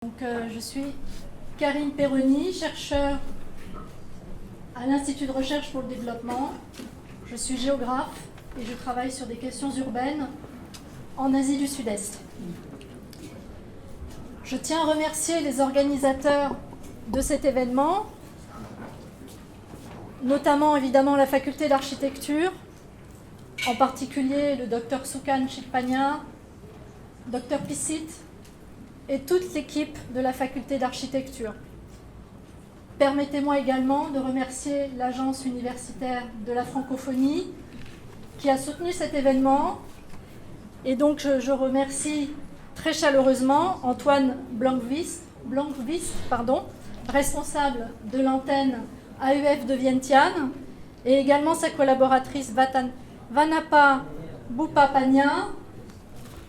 Je suis Karine Perroni, chercheur à l'Institut de recherche pour le développement. Je suis géographe et je travaille sur des questions urbaines en Asie du Sud-Est. Je tiens à remercier les organisateurs de cet événement, notamment évidemment la faculté d'architecture, en particulier le Dr Sukan Chikpanya, Dr Pissit et toute l'équipe de la faculté d'architecture. Permettez-moi également de remercier l'Agence universitaire de la francophonie qui a soutenu cet événement. Et donc je remercie très chaleureusement Antoine Blankvist, responsable de l'antenne AEF de Vientiane, et également sa collaboratrice Vanapa Bupapanya,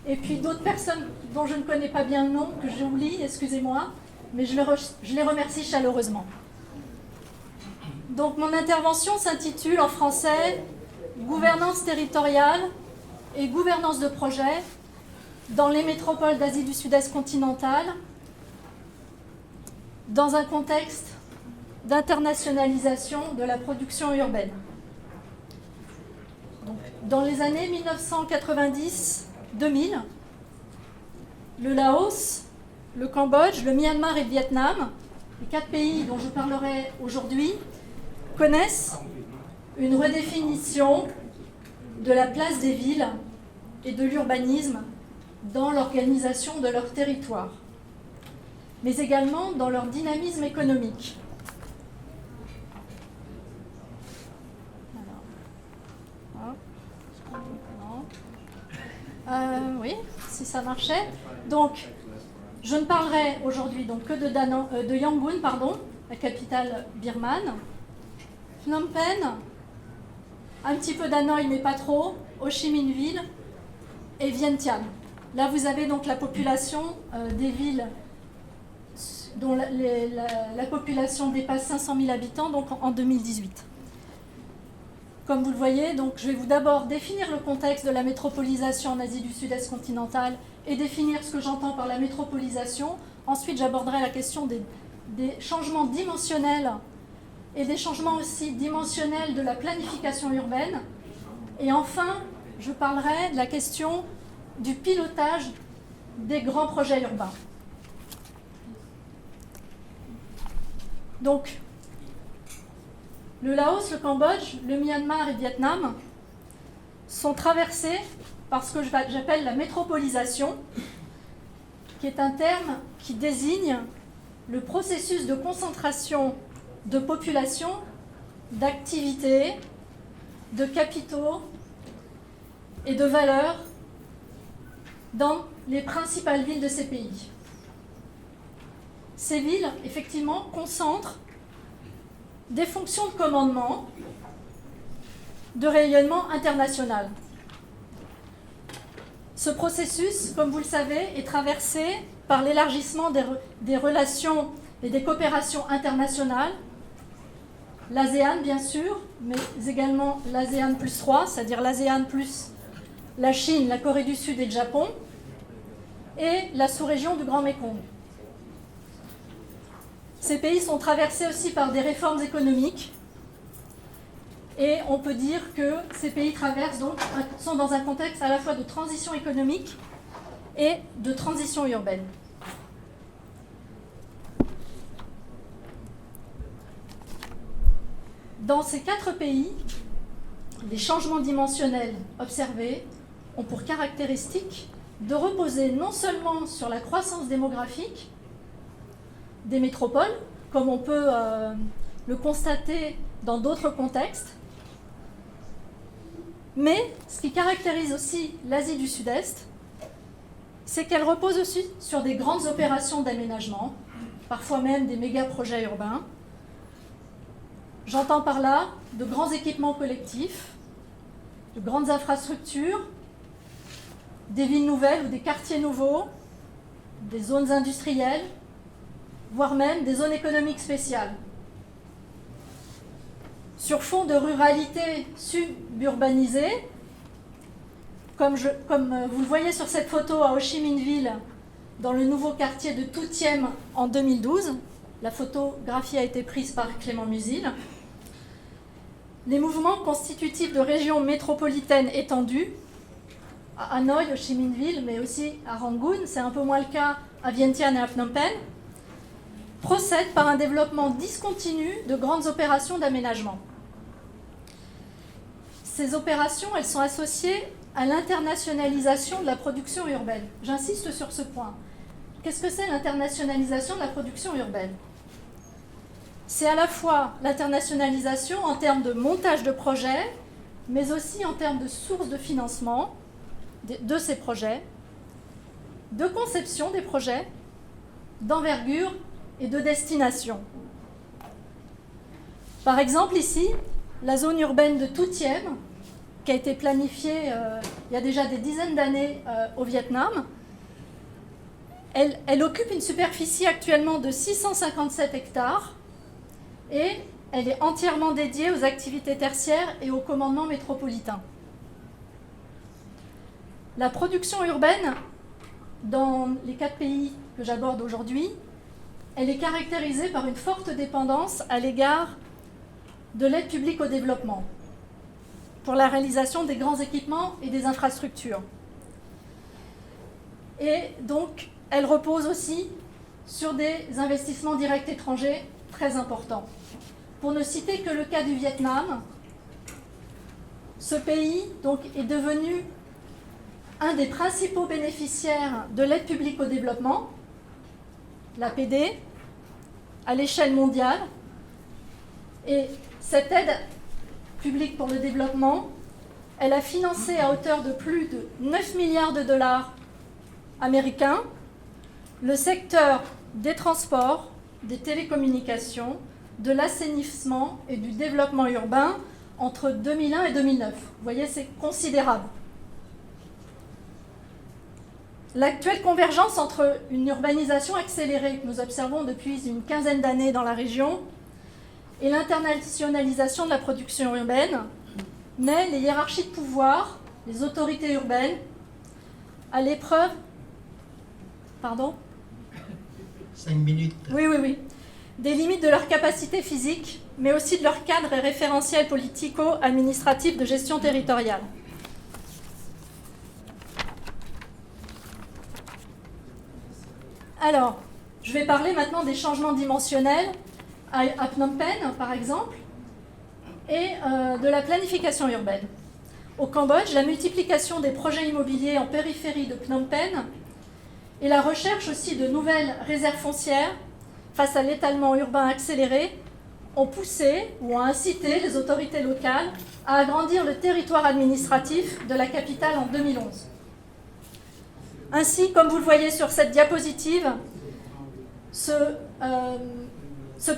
et puis d'autres personnes dont je ne connais pas bien le nom, que j'oublie, excusez-moi, mais je les remercie chaleureusement. Donc mon intervention s'intitule en français « Gouvernance territoriale et gouvernance de projet dans les métropoles d'Asie du Sud-Est continentale dans un contexte d'internationalisation de la production urbaine ». Donc, dans les années 1990-2000, le Laos, le Cambodge, le Myanmar et le Vietnam, les 4 pays dont je parlerai aujourd'hui, connaissent une redéfinition de la place des villes et de l'urbanisme dans l'organisation de leur territoire, mais également dans leur dynamisme économique. Oui, si ça marchait. Donc, je ne parlerai aujourd'hui donc que de Yangon, la capitale birmane, Phnom Penh, un petit peu d'Hanoï mais pas trop, Ho Chi Minh Ville et Vientiane. Là, vous avez donc la population des villes dont la population dépasse 500 000 habitants donc en 2018. Comme vous le voyez, donc, je vais vous d'abord définir le contexte de la métropolisation en Asie du Sud-Est continentale et définir ce que j'entends par la métropolisation. Ensuite, j'aborderai la question des changements dimensionnels et des changements aussi dimensionnels de la planification urbaine. Et enfin, je parlerai de la question du pilotage des grands projets urbains. Donc, le Laos, le Cambodge, le Myanmar et le Vietnam sont traversés par ce que j'appelle la métropolisation, qui est un terme qui désigne le processus de concentration de population, d'activités, de capitaux et de valeurs dans les principales villes de ces pays. Ces villes, effectivement, concentrent des fonctions de commandement, de rayonnement international. Ce processus, comme vous le savez, est traversé par l'élargissement des relations et des coopérations internationales, l'ASEAN bien sûr, mais également l'ASEAN plus 3, c'est-à-dire l'ASEAN plus la Chine, la Corée du Sud et le Japon, et la sous-région du Grand Mékong. Ces pays sont traversés aussi par des réformes économiques et on peut dire que ces pays sont dans un contexte à la fois de transition économique et de transition urbaine. Dans ces 4 pays, les changements dimensionnels observés ont pour caractéristique de reposer non seulement sur la croissance démographique des métropoles, comme on peut le constater dans d'autres contextes, mais ce qui caractérise aussi l'Asie du Sud-Est, c'est qu'elle repose aussi sur des grandes opérations d'aménagement, parfois même des méga-projets urbains. J'entends par là de grands équipements collectifs, de grandes infrastructures, des villes nouvelles ou des quartiers nouveaux, des zones industrielles, voire même des zones économiques spéciales. Sur fond de ruralité suburbanisée, comme vous le voyez sur cette photo à Ho Chi Minh Ville, dans le nouveau quartier de Toutième en 2012. La photographie a été prise par Clément Musil. Les mouvements constitutifs de régions métropolitaines étendues, à Hanoï, Ho Chi Minh Ville, mais aussi à Rangoon, c'est un peu moins le cas à Vientiane et à Phnom Penh, procèdent par un développement discontinu de grandes opérations d'aménagement. Ces opérations, elles sont associées à l'internationalisation de la production urbaine. J'insiste sur ce point. Qu'est-ce que c'est l'internationalisation de la production urbaine ? C'est à la fois l'internationalisation en termes de montage de projets, mais aussi en termes de sources de financement de ces projets, de conception des projets, d'envergure et de destination. Par exemple, ici, la zone urbaine de Toutième, qui a été planifiée il y a déjà des dizaines d'années au Vietnam, elle occupe une superficie actuellement de 657 hectares et elle est entièrement dédiée aux activités tertiaires et au commandement métropolitain. La production urbaine, dans les 4 pays que j'aborde aujourd'hui, elle est caractérisée par une forte dépendance à l'égard de l'aide publique au développement pour la réalisation des grands équipements et des infrastructures. Et donc, elle repose aussi sur des investissements directs étrangers très importants. Pour ne citer que le cas du Vietnam, ce pays donc, est devenu un des principaux bénéficiaires de l'aide publique au développement, l'APD, à l'échelle mondiale. Et cette aide publique pour le développement, elle a financé à hauteur de plus de 9 milliards de dollars américains le secteur des transports, des télécommunications, de l'assainissement et du développement urbain entre 2001 et 2009. Vous voyez, c'est considérable. L'actuelle convergence entre une urbanisation accélérée que nous observons depuis une quinzaine d'années dans la région et l'internationalisation de la production urbaine met les hiérarchies de pouvoir, les autorités urbaines, à l'épreuve... Pardon ? 5 minutes. Oui. Des limites de leur capacité physique, mais aussi de leur cadre et référentiel politico-administratif de gestion territoriale. Alors, je vais parler maintenant des changements dimensionnels à Phnom Penh, par exemple, et de la planification urbaine. Au Cambodge, la multiplication des projets immobiliers en périphérie de Phnom Penh et la recherche aussi de nouvelles réserves foncières face à l'étalement urbain accéléré ont poussé ou ont incité les autorités locales à agrandir le territoire administratif de la capitale en 2011. Ainsi, comme vous le voyez sur cette diapositive, ce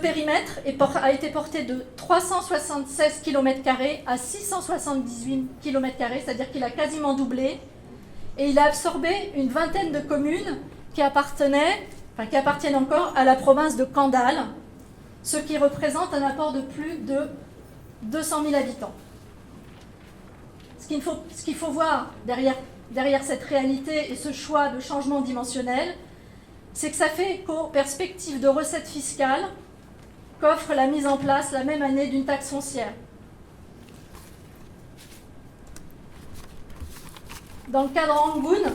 périmètre a été porté de 376 km² à 678 km², c'est-à-dire qu'il a quasiment doublé, et il a absorbé une vingtaine de communes qui appartiennent encore à la province de Kandal, ce qui représente un apport de plus de 200 000 habitants. Ce qu'il faut voir derrière cette réalité et ce choix de changement dimensionnel, c'est que ça fait écho aux perspectives de recettes fiscales qu'offre la mise en place la même année d'une taxe foncière. Dans le cas de Rangoon,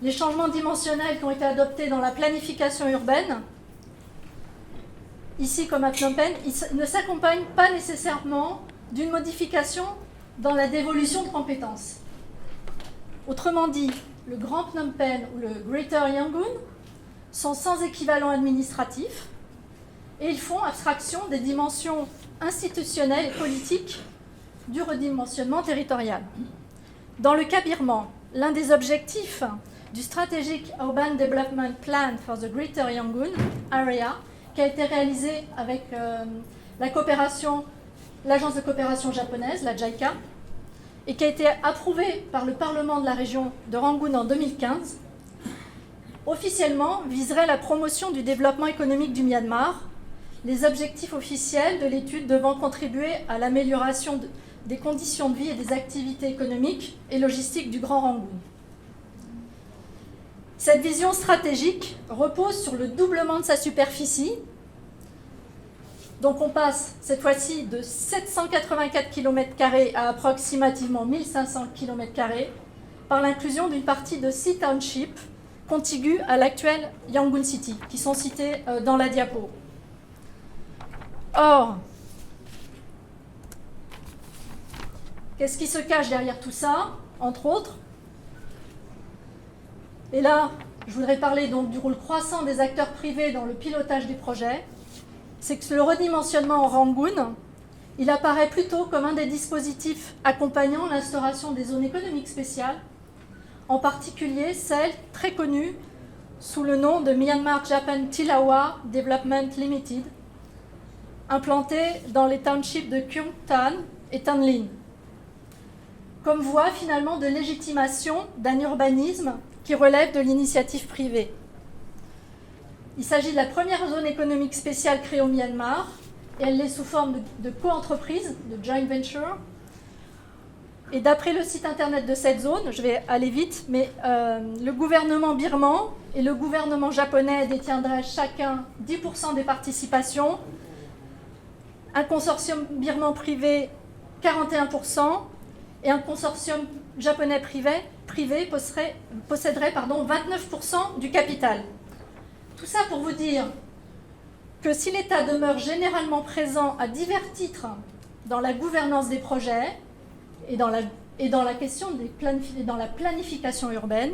les changements dimensionnels qui ont été adoptés dans la planification urbaine, ici comme à Phnom Penh, ils ne s'accompagnent pas nécessairement d'une modification dans la dévolution de compétences. Autrement dit, le Grand Phnom Penh ou le Greater Yangon sont sans équivalent administratif et ils font abstraction des dimensions institutionnelles et politiques du redimensionnement territorial. Dans le cas birman, l'un des objectifs du Strategic Urban Development Plan for the Greater Yangon Area, qui a été réalisé avec l'agence de coopération japonaise, la JICA, et qui a été approuvé par le Parlement de la région de Rangoon en 2015, officiellement viserait la promotion du développement économique du Myanmar, les objectifs officiels de l'étude devant contribuer à l'amélioration des conditions de vie et des activités économiques et logistiques du Grand Rangoon. Cette vision stratégique repose sur le doublement de sa superficie. Donc on passe cette fois-ci de 784 km² à approximativement 1500 km² par l'inclusion d'une partie de 6 townships contigus à l'actuelle Yangon City, qui sont cités dans la diapo. Or, qu'est-ce qui se cache derrière tout ça, entre autres? Et là, je voudrais parler donc du rôle croissant des acteurs privés dans le pilotage du projet. C'est que le redimensionnement en Rangoon, il apparaît plutôt comme un des dispositifs accompagnant l'instauration des zones économiques spéciales, en particulier celle très connue sous le nom de Myanmar Japan Tilawa Development Limited, implantée dans les townships de Kyung Tan et Tan Lin, comme voie finalement de légitimation d'un urbanisme qui relève de l'initiative privée. Il s'agit de la première zone économique spéciale créée au Myanmar, et elle est sous forme de co-entreprise, de joint venture. Et d'après le site internet de cette zone, je vais aller vite, mais le gouvernement birman et le gouvernement japonais détiendraient chacun 10% des participations, un consortium birman privé 41%, et un consortium japonais privé posséderait 29% du capital. Tout ça pour vous dire que si l'État demeure généralement présent à divers titres dans la gouvernance des projets et dans la question dans la planification urbaine,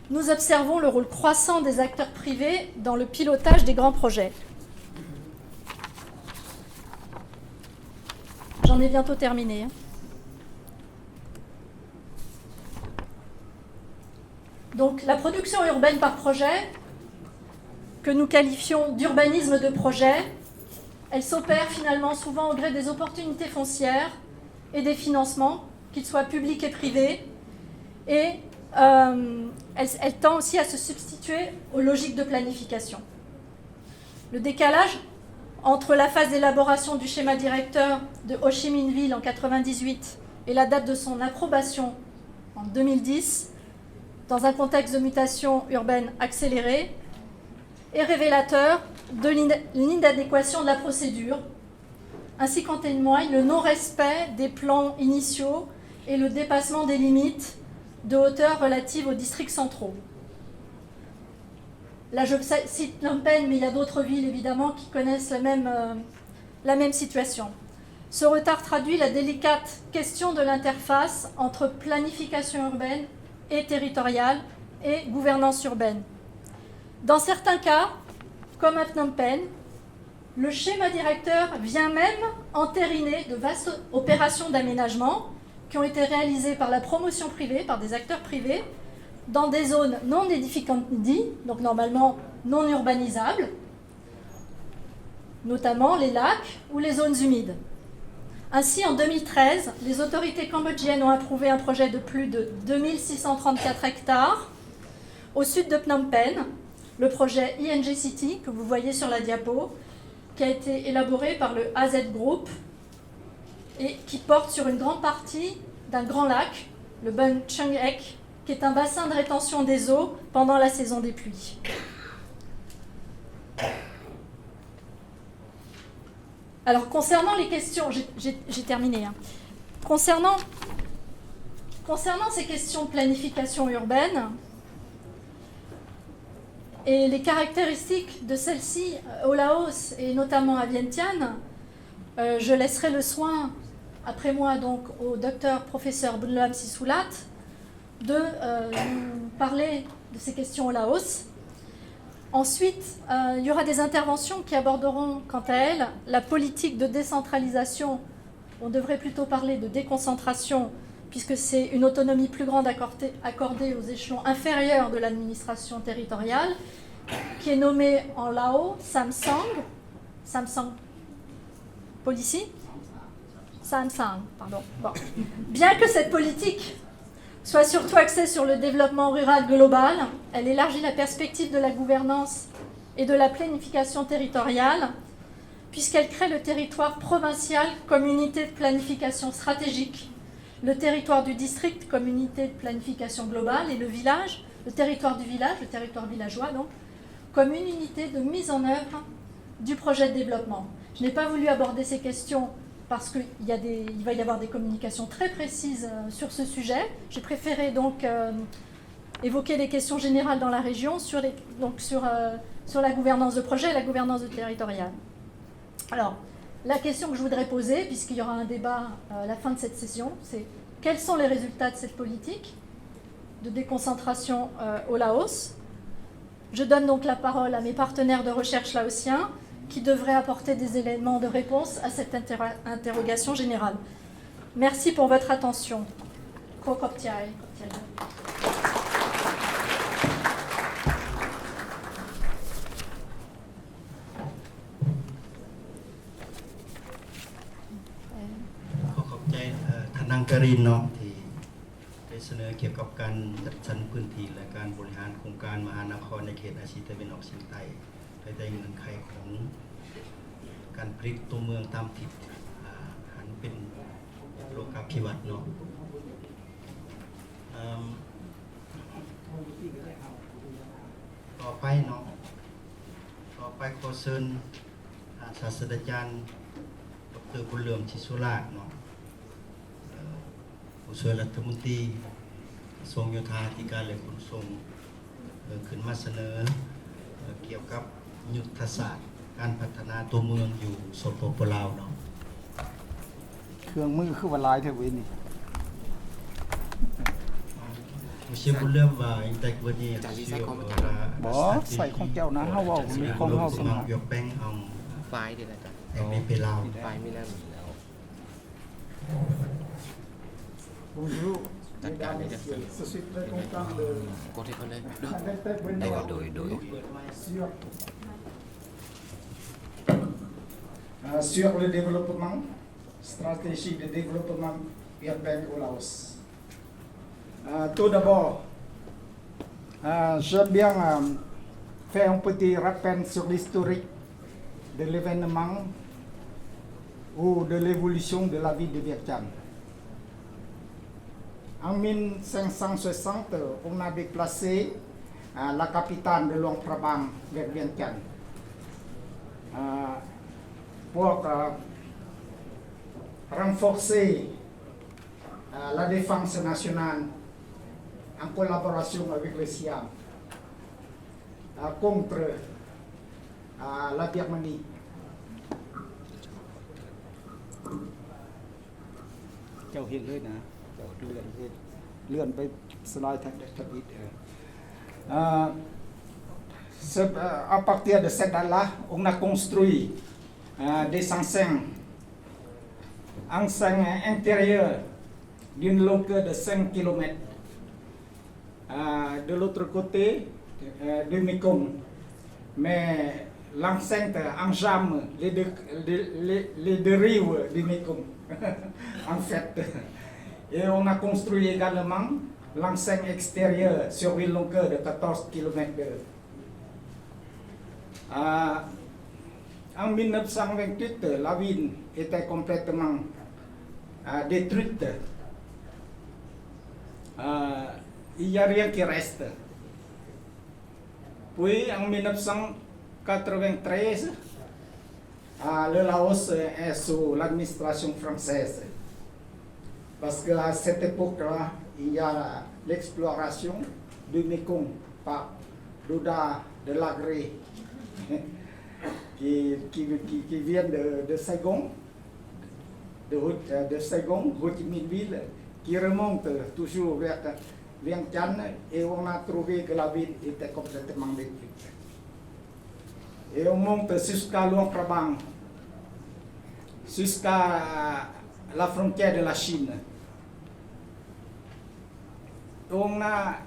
nous observons le rôle croissant des acteurs privés dans le pilotage des grands projets. J'en ai bientôt terminé. Donc la production urbaine par projet, que nous qualifions d'urbanisme de projet, elle s'opère finalement souvent au gré des opportunités foncières et des financements, qu'ils soient publics et privés, et elle tend aussi à se substituer aux logiques de planification. Le décalage entre la phase d'élaboration du schéma directeur de Ho Chi Minh Ville en 1998 et la date de son approbation en 2010, dans un contexte de mutation urbaine accélérée, est révélateur de l'inadéquation de la procédure, ainsi qu'en témoigne le non-respect des plans initiaux et le dépassement des limites de hauteur relatives aux districts centraux. Là, je cite Phnom Penh, mais il y a d'autres villes, évidemment, qui connaissent la même situation. Ce retard traduit la délicate question de l'interface entre planification urbaine et territoriale et gouvernance urbaine. Dans certains cas, comme à Phnom Penh, le schéma directeur vient même entériner de vastes opérations d'aménagement qui ont été réalisées par la promotion privée, par des acteurs privés, dans des zones non edificantes, donc normalement non urbanisables, notamment les lacs ou les zones humides. Ainsi, en 2013, les autorités cambodgiennes ont approuvé un projet de plus de 2634 hectares au sud de Phnom Penh, le projet ING City, que vous voyez sur la diapo, qui a été élaboré par le AZ Group et qui porte sur une grande partie d'un grand lac, le Bun Chung Ek, qui est un bassin de rétention des eaux pendant la saison des pluies. Alors, concernant les questions, j'ai terminé. Concernant ces questions de planification urbaine et les caractéristiques de celles-ci au Laos et notamment à Vientiane, je laisserai le soin, après moi donc, au docteur professeur Bunlam Sisulat de nous parler de ces questions au Laos. Ensuite, il y aura des interventions qui aborderont, quant à elles, la politique de décentralisation. On devrait plutôt parler de déconcentration, puisque c'est une autonomie plus grande accordée aux échelons inférieurs de l'administration territoriale, qui est nommée en Lao Samsang Policy. Samsang, pardon. Bon. Bien que cette politique soit surtout axée sur le développement rural global, elle élargit la perspective de la gouvernance et de la planification territoriale, puisqu'elle crée le territoire provincial comme unité de planification stratégique, le territoire du district comme unité de planification globale et le village le territoire du village, le territoire villageois donc, comme une unité de mise en œuvre du projet de développement. Je n'ai pas voulu aborder ces questions parce qu'il va y avoir des communications très précises sur ce sujet. J'ai préféré donc évoquer les questions générales dans la région sur la gouvernance de projet et la gouvernance territoriale. Alors, la question que je voudrais poser, puisqu'il y aura un débat à la fin de cette session, c'est quels sont les résultats de cette politique de déconcentration au Laos? Je donne donc la parole à mes partenaires de recherche laotiens qui devraient apporter des éléments de réponse à cette interrogation générale. Merci pour votre attention. Kariin เนาะที่ได้เสนอเกี่ยวกับการจัดสรรพื้นที่และการบริหารโครงการมหานครในเขตอาชีพตะวันออกเฉียงใต้ภายใต้เงื่อนไขของการผลิตตัวเมืองตามทิศหันเป็นโลกาภิวัตน์เนาะต่อไปเนาะต่อไปขอเชิญศาสตราจารย์ดร.บุญเรืองชิสุราชเนาะผู้ช่วยรัฐมนตรีกระทรวงโยธาธิการและขนส่งขึ้นมาเสนอเกี่ยวกับยุทธศาสตร์การพัฒนาตัวเมืองอยู่สปป.ลาวเนาะเครื่องมือคือว่าลายเทวินนี่ผู้ช่วยบุญเรืองว่าอินเตอร์เวนี่บ่ใส่ของเจ้านะเฮาเว้าหรือของเฮาสมัครยกแป้งเอาไฟล์ดีนะจ๊ะแต่ไม่ไปลาวไฟล์ไม่น่ามีแล้วจัดการได้จะซื้อกดให้เขาเลยได้ก็โดยsur le développement stratégique de développement urbain au Laos. Tout d'abord, j'aime bien faire un petit rappel sur l'historique de l'événement ou de l'évolution de la ville de Viêng Chăn. En 1560, on a déplacé la capitale de Luang Prabang vers Viêng Chăn pour renforcer la défense nationale en collaboration avec le Siam contre la Birmanie. เจ้าเห็นเลยนะเจ้าเลื่อนไปสไลด์ทางอีกà partir de cette date-là, on a construit des enseignes intérieures d'une longueur de 5 km. De l'autre côté de Mekong, mais l'enseigne enjambe les deux rives du Mekong, en fait. Et on a construit également l'enseigne extérieure sur une longueur de 14 km. En 1928, la ville était complètement détruite. Il n'y a rien qui reste. Puis en 1993, le Laos est sous l'administration française. Parce qu'à cette époque-là, il y a l'exploration du Mekong par Douda de Lagré qui vient de Saigon, de Saigon, Ho Chi Minh Ville, qui remonte toujours vers Viêng Chăn, et on a trouvé que la ville était complètement détruite. Et on monte jusqu'à Luang Prabang, jusqu'à la frontière de la Chine. On a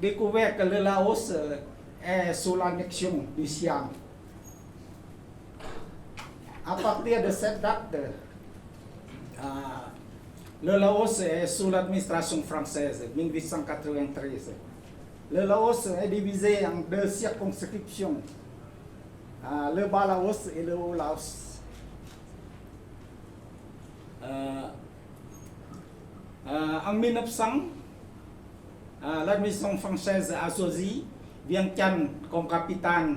découvert que le Laos est sous l'annexion du Siam. À partir de cette date, le Laos est sous l'administration française, 1893. Le Laos est divisé en deux circonscriptions, le Bas Laos et le Haut Laos. En 1900, l'administration française a choisi Vientiane comme capitale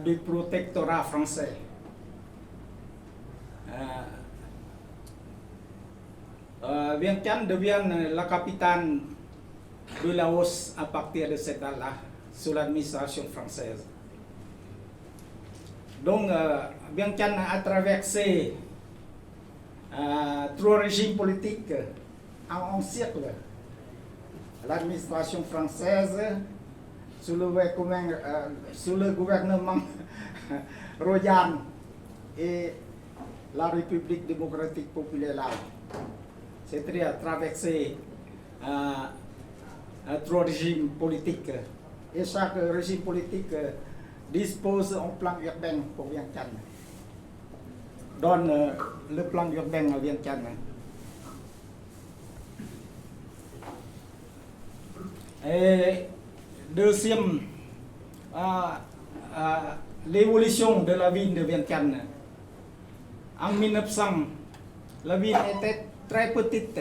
du protectorat français. Vientiane devient la capitale de Laos à partir de cette date-là, sous l'administration française. Donc, Vientiane a traversé 3 régimes politiques en 11 siècles. L'administration française, sous le gouvernement royal et la République démocratique populaire Laos. C'est-à-dire traverser 3 régimes politiques. Et chaque régime politique dispose d'un plan urbain pour Vientiane. Donne le plan urbain à Vientiane. Et deuxième, l'évolution de la ville de Vientiane. En 1900, la ville était très petite,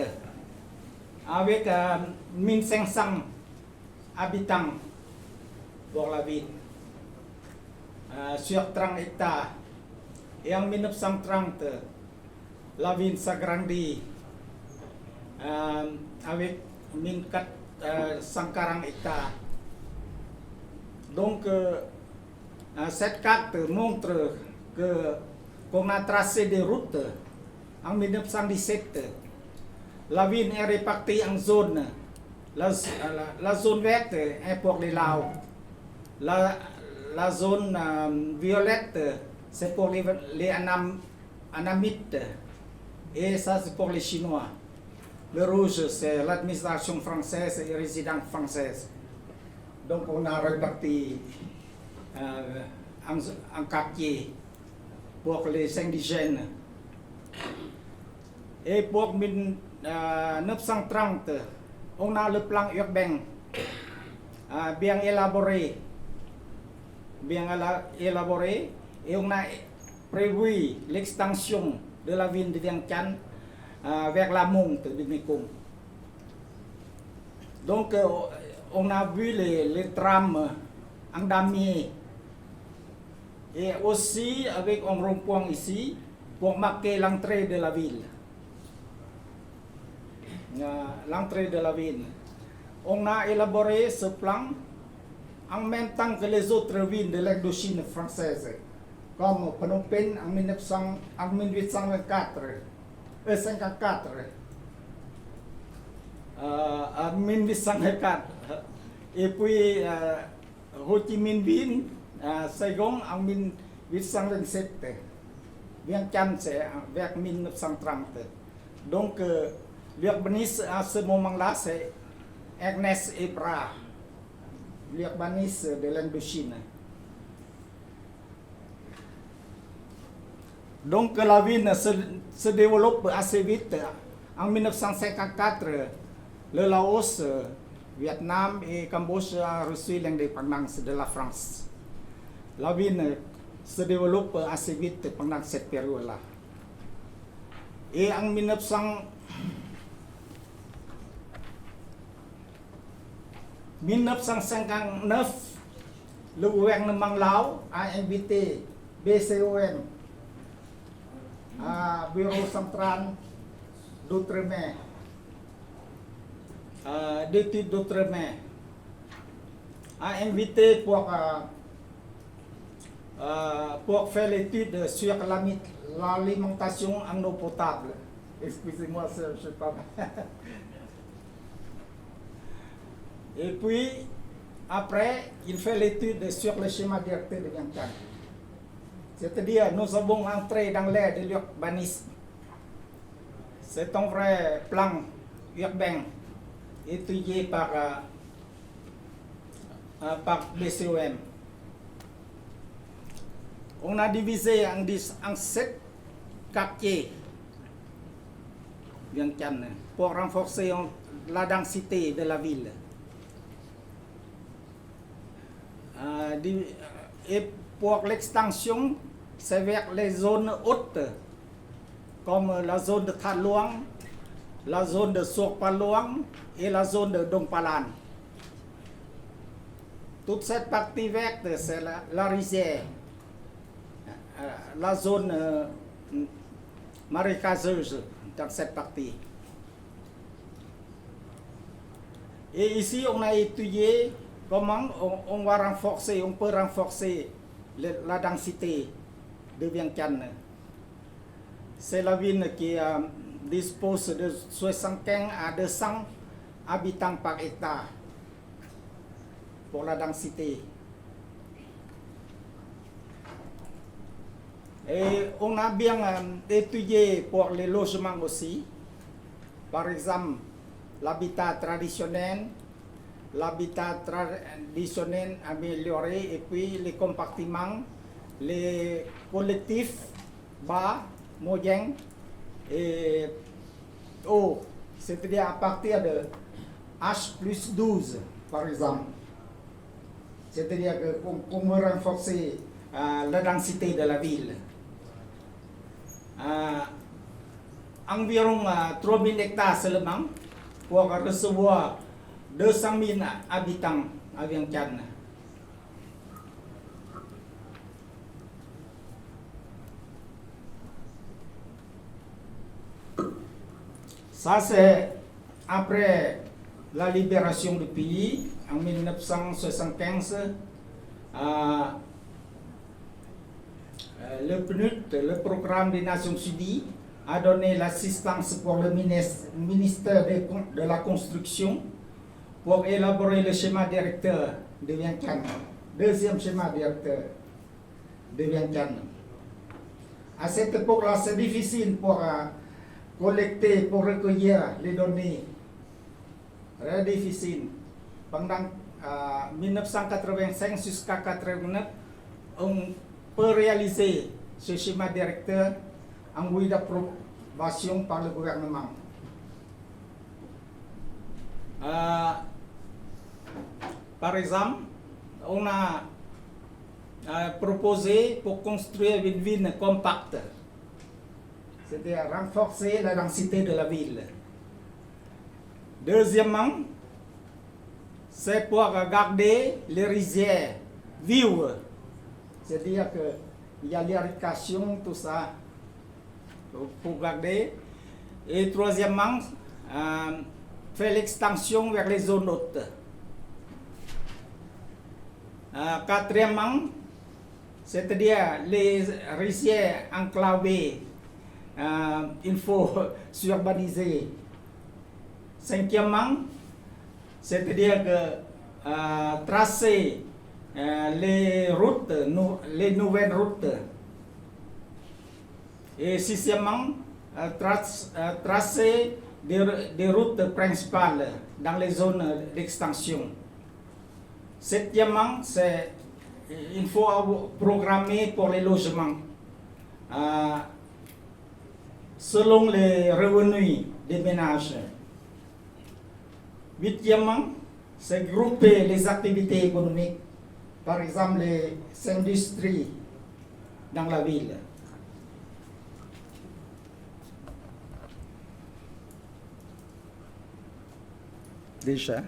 avec 1500 habitants pour la ville, sur 30 hectares. Et en 1930, la ville s'agrandit avec 1440 hectares. Donc, cette carte montre qu'on a tracé des routes en 1917. La ville est répartie en zones. La zone verte est pour les Laos. La zone violette, c'est pour les Anamites. Et ça, c'est pour les Chinois. Le rouge, c'est l'administration française et les résidents françaises. Donc, on a réparti en quartier pour les indigènes. Et pour 1930, on a le plan urbain bien élaboré. Et on a prévu l'extension de la ville de Vientiane vers la monte du Mekong. Donc, on a vu les trams en damier et aussi avec un rond-point ici pour marquer l'entrée de la ville. L'entrée de la ville. On a élaboré ce plan en même temps que les autres villes de l'Indochine française, comme Phnom Penh en 1854, en 1854, et puis Ho Chi Minh Ville, Saigon en 1827, Vientiane c'est vers 1930. Donc l'urbaniste à ce moment-là c'est Ernest Hébras, l'urbaniste de l'Indochine. Donc la ville se développe assez vite. En 1954, le Laos, Vietnam et Cambodge ont reçu l'indépendance de la France. La ville se développe assez vite pendant cette période-là. Et en 1959, le gouvernement Laos a invité BCOM, Bureau central d'outre-mer, d'études d'outre-mer, a invité pour faire l'étude sur l'alimentation en eau potable. Excusez-moi, je ne sais pas. Et puis, après, il fait l'étude sur le schéma directeur de Vientiane. C'est-à-dire, nous avons entré dans l'ère de l'urbanisme. C'est un vrai plan urbain étudié par BCOM. On a divisé en 7 quartiers Vientiane pour renforcer la densité de la ville. Et pour l'extension, c'est vers les zones hautes, comme la zone de Tha Luang la zone de Sok Paluang et la zone de Dong Palan. Toute cette partie verte, c'est la rizière, la zone marécageuse dans cette partie. Et ici, on a étudié comment on va renforcer, on peut renforcer la densité de Vientiane. C'est la ville qui dispose de 75 à 200 habitants par hectare pour la densité. Et on a bien étudié pour les logements aussi. Par exemple, l'habitat traditionnel amélioré et puis les compartiments, les collectifs bas, moyen et haut, c'est-à-dire à partir de H+12 par exemple. C'est-à-dire qu'on veut renforcer la densité de la ville. Environ 3000 hectares seulement pour recevoir 200 000 habitants à Vientiane. Ça, c'est après la libération du pays en 1975. Le PNUD, le Programme des Nations Unies, a donné l'assistance pour le ministère de la Construction pour élaborer le schéma directeur de Vientiane, deuxième schéma directeur de Vientiane. À cette époque-là, c'est difficile pour collecter, pour recueillir les données. Très difficile. Pendant 1985 jusqu'à 1989, on peut réaliser ce schéma directeur en vue d'approbation par le gouvernement. Par exemple, on a proposé pour construire une ville compacte, c'est-à-dire renforcer la densité de la ville. Deuxièmement, c'est pour garder les rizières vives, c'est-à-dire qu'il y a l'irrigation, tout ça, pour garder. Et troisièmement, faire l'extension vers les zones hautes. Quatrièmement, c'est-à-dire les rizières enclavées, il faut sururbaniser. Cinquièmement, c'est-à-dire que tracer les routes, les nouvelles routes. Et sixièmement, tracer des routes principales dans les zones d'extension. Septièmement, il faut programmer pour les logements selon les revenus des ménages. Huitièmement, c'est grouper les activités économiques, par exemple les industries dans la ville. Déjà.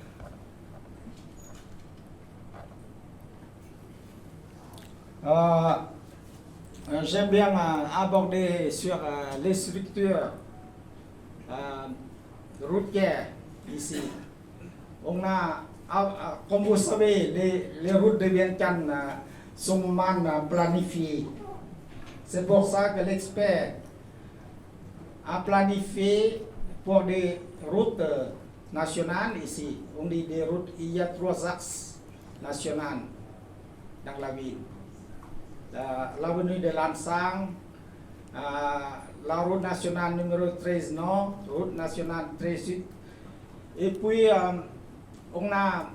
J'aime bien aborder sur les structures routières ici. On a, comme vous savez, les routes de Vientiane sont mal planifiées. C'est pour ça que l'expert a planifié pour des routes nationales ici. On dit des routes, il y a 3 axes nationaux dans la ville. L'avenue de Lansang, la route nationale numéro 13 Nord, route nationale 13 Sud. Et puis, on a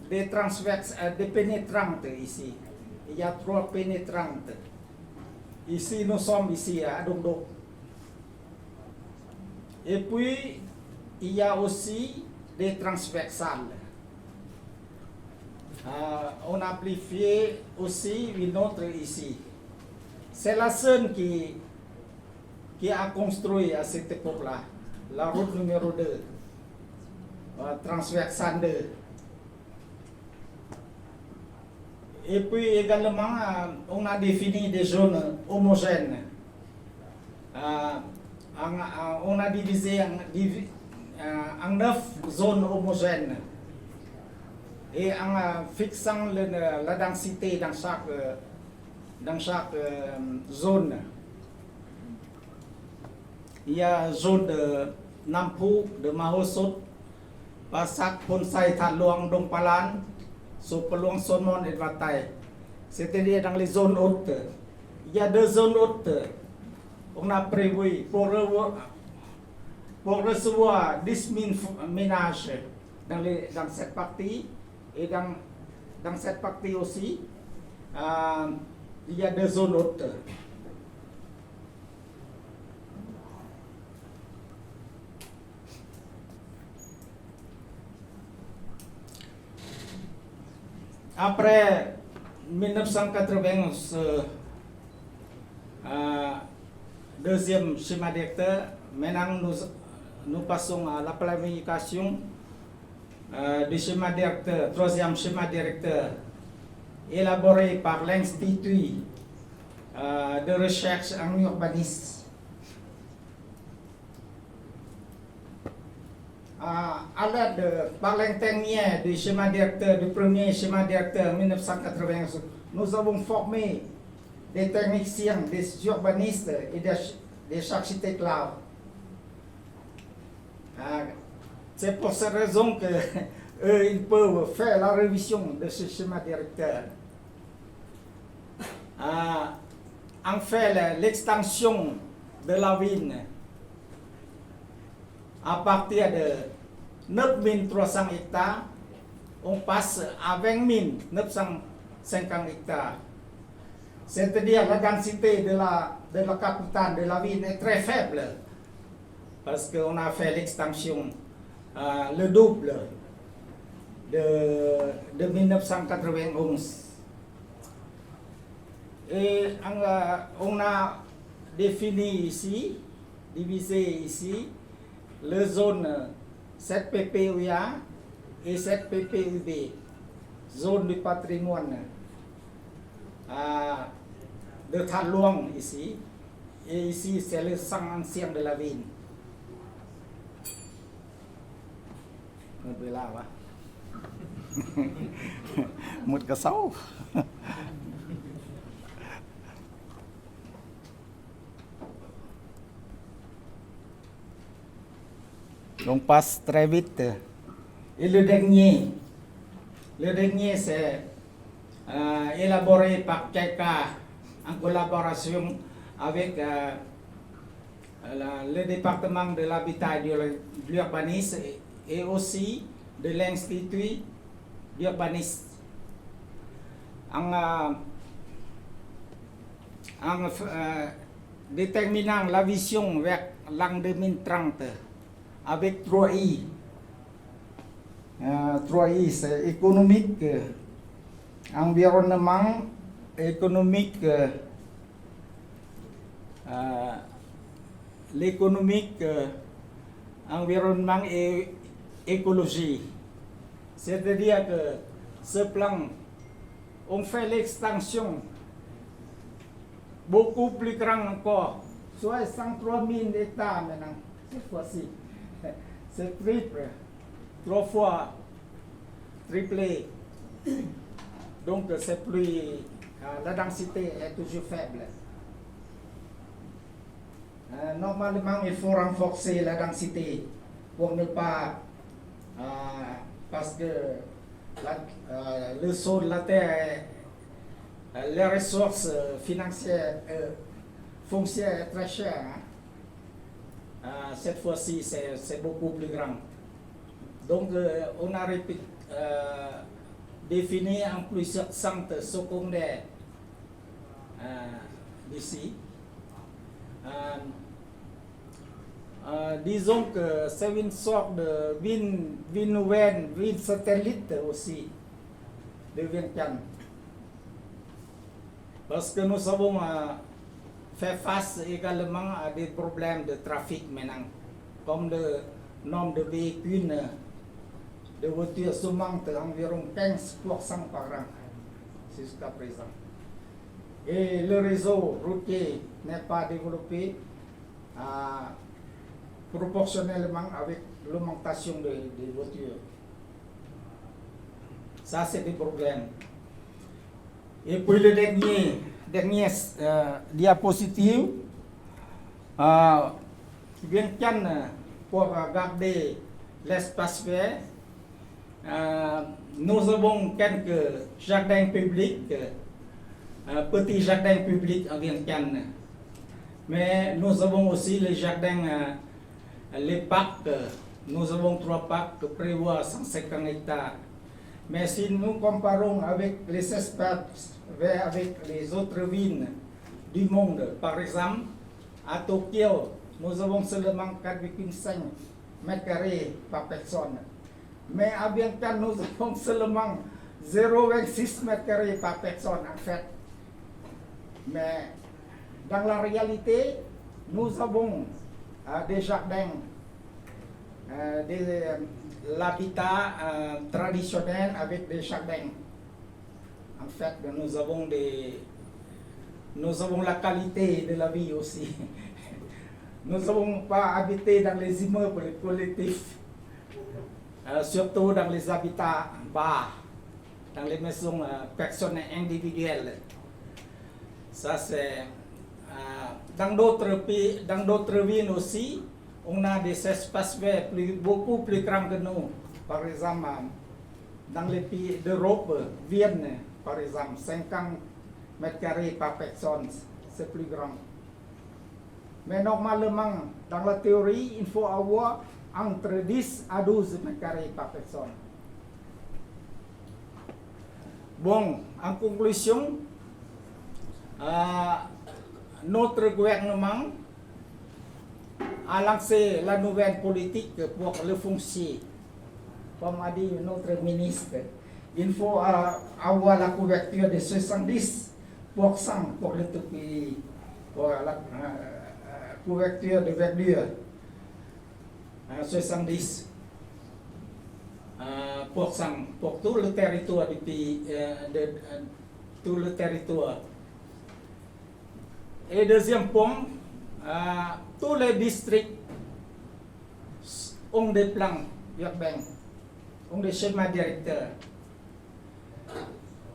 des transverses, des pénétrantes ici. Il y a 3 pénétrantes. Ici, nous sommes ici à Dongdo. Et puis, il y a aussi des transversales. On a amplifié aussi une autre ici. C'est la seule qui a construit à cette époque-là. la route numéro 2, transversale 2. Et puis également, on a défini des zones homogènes. On a divisé en 9 zones homogènes. Et en fixant la densité dans chaque zone. Il y a zone de Nampu, de Mahosot, Pasak, Ponsai, Thaluang, Dong Palan, Sopeluang, Sonmon et Vatai. C'est-à-dire dans les zones hautes. Il y a 2 zones hautes. On a prévu pour recevoir 10 000 ménages dans cette partie. Et dans cette partie aussi, il y a 2 zones hautes. Après 1991, deuxième schéma directeur, maintenant nous passons à la planification du schéma directeur, troisième schéma directeur, élaboré par l'Institut de recherche en urbanisme. À l'aide par l'intermédiaire du schéma directeur, du premier schéma directeur 1991, nous avons formé des techniciens, des urbanistes et des architectes là. C'est pour cette raison que ils peuvent faire la révision de ce schéma directeur. En fait, l'extension de la ville à partir de 9300 hectares, on passe à 20 950 hectares. C'est-à-dire la densité de la capitale de la ville est très faible parce qu'on a fait l'extension le double de 1991. Et on a défini ici, divisé ici, les zones 7 PPUA et 7 PPUB, zone du patrimoine de Thaluang ici, et ici c'est le sang ancien de la ville. Một cái sâu. On passe très vite. Et le dernier c'est élaboré par Kaika en collaboration avec le département de l'habitat et de l'urbanisme et aussi de l'Institut d'urbanisme. En déterminant la vision vers l'an 2030 avec 3 I. 3 I, c'est économique, environnement, économique, l'économique, environnement et écologie. C'est-à-dire que ce plan, on fait l'extension beaucoup plus grande encore, soit 103 000 hectares maintenant, cette fois-ci. C'est triple, 3 fois triplé. Donc c'est plus, la densité est toujours faible. Normalement, il faut renforcer la densité pour ne pas, parce que le sol de la terre, les ressources financières, foncières très chères. Cette fois-ci, c'est beaucoup plus grand. Donc, on a défini en plusieurs centres secondaires d'ici. Disons que c'est une sorte de ville nouvelle, ville satellite aussi de Vientiane. Parce que nous avons fait face également à des problèmes de trafic maintenant. comme le nombre de véhicules de voitures augmente environ 15% par an jusqu'à présent. Et le réseau routier n'est pas développé proportionnellement avec l'augmentation des voitures. Ça, c'est des problèmes. Et puis le dernier diapositive, Vientiane, pour garder l'espace vert, nous avons quelques jardins publics, petits jardins publics à Vientiane. Mais nous avons aussi les jardins, les parcs. Nous avons 3 parcs qui prévoient 150 hectares. Mais si nous comparons avec les espaces verts avec les autres villes du monde, par exemple, à Tokyo, nous avons seulement 4,5 mètres carrés par personne. Mais à Vientiane, nous avons seulement 0,6 mètres carrés par personne en fait. Mais dans la réalité, nous avons des jardins, l'habitat traditionnel avec des jardins. En fait, nous avons la qualité de la vie aussi. Nous n'avons pas habité dans les immeubles collectifs, surtout dans les habitats bas, dans les maisons personnelles individuelles. Ça c'est dans d'autres pays, dans d'autres villes aussi, on a des espaces verts beaucoup plus grands que nous. Par exemple, dans les pays d'Europe, Vienne, par exemple, 50 mètres carrés par personne, c'est plus grand. Mais normalement, dans la théorie, il faut avoir entre 10 à 12 mètres carrés par personne. Bon, en conclusion, notre gouvernement a lancé la nouvelle politique pour le foncier. Comme a dit notre ministre, il faut avoir la couverture de 70% pour le tout pays, pour la couverture de verdure. 70% pour tout le territoire du pays, tout le territoire. Et deuxième point, tous les districts ont des plans urbains, ont des schémas directeurs.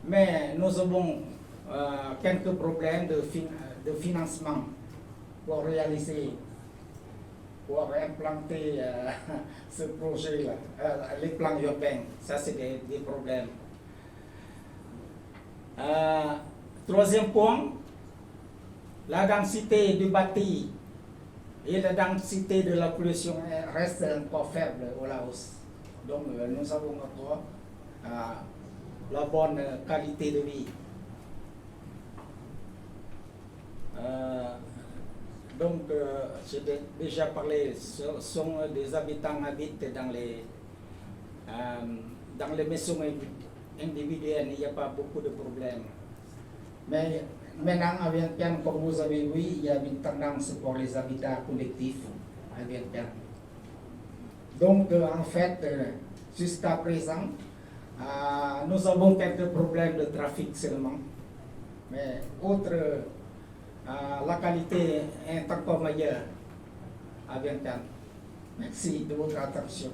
Mais nous avons quelques problèmes de financement pour réaliser, pour implanter ce projet-là, les plans urbains. Ça, c'est des problèmes. Troisième point, la densité du bâti et la densité de la pollution restent encore faibles au Laos. Donc, nous avons encore la bonne qualité de vie. Donc, j'ai déjà parlé, sont des habitants habitent dans les maisons individuelles, il n'y a pas beaucoup de problèmes. Mais maintenant, à Vientiane, comme vous avez vu, il y a une tendance pour les habitats collectifs à Vientiane. Donc, en fait, jusqu'à présent, nous avons quelques problèmes de trafic seulement. Mais la qualité est encore meilleure à Vientiane. Merci de votre attention.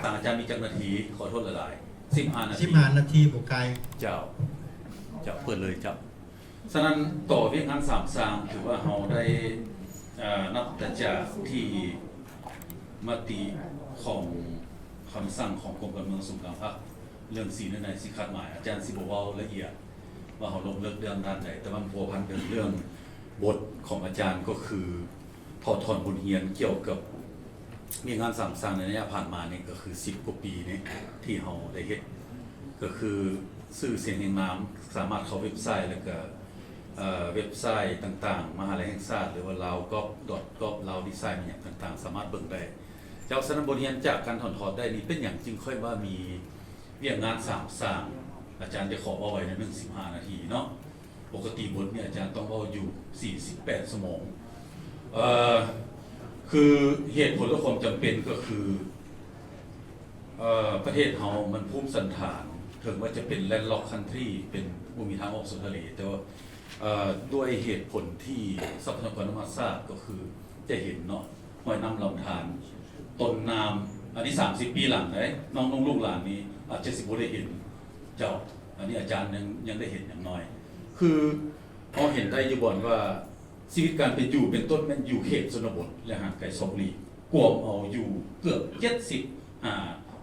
ทางอาจารย์มีจักนาทีขอโทษหลายๆ15 นาที 15 นาทีบ่ไกล เจ้าเปิดเลยเจ้าฉะนั้นต่อเวียงงานสามสางถือว่าเราได้นับแต่จากที่มติของคำสั่งของกรมการเมืองสูงกลางภาคเรื่องสีในสิขาดหมายอาจารย์สิบอกว่าละเอียดว่าเราลงเลิกเรื่องด้านใดแต่มันพัวพันเป็นเรื่องบทของอาจารย์ก็คือถอดถอนบทเรียนเกี่ยวกับมีงานสามสร้างในระยะผ่านมาเนี่ยก็คือ10 กว่าปีนี่ที่เราได้เห็นก็คือสื่อเสียงแห่งน้ำสามารถเข้าเว็บไซต์แล้วก็เว็บไซต์ต่างๆมหาวิทยาลัยแห่งชาติหรือว่าลาวก็ลาวดีไซน์อย่างต่างๆสามารถเบิ่งได้จากสนบทเรียนจากการถอดได้นี่เป็นอย่างจริงค่อยว่ามีเวียงงานสามสร้างอาจารย์ได้ขอเอาไว้ใน15 นาทีเนาะ ปกติบทเนี่ยอาจารย์ต้องเอาอยู่48ชั่วโมงคือเหตุผลและความจำเป็นก็คือประเทศเฮามันภูมิสันฐานถึงว่าจะเป็นแลนด์ล็อกคันทรีเป็นบ่มีทางออกสู่ทะเลแต่ว่าด้วยเหตุผลที่ทรัพยากรธรรมชาติก็คือจะเห็นเนาะห้วยน้ำลำธารต้นน้ำอันนี้30 ปีหลังเลยน้องลูกหลานนี้อาจจะสิบ่ได้เห็นเจ้าอันนี้อาจารย์ยังได้เห็นอย่างน้อยคือเขาเห็นได้อยู่บ่อนว่าชีวิตการเป็นอยู่เป็นต้นมันอยู่เขตชนบทและห่างไกล2 ลี้กวมเอาอยู่เกือบ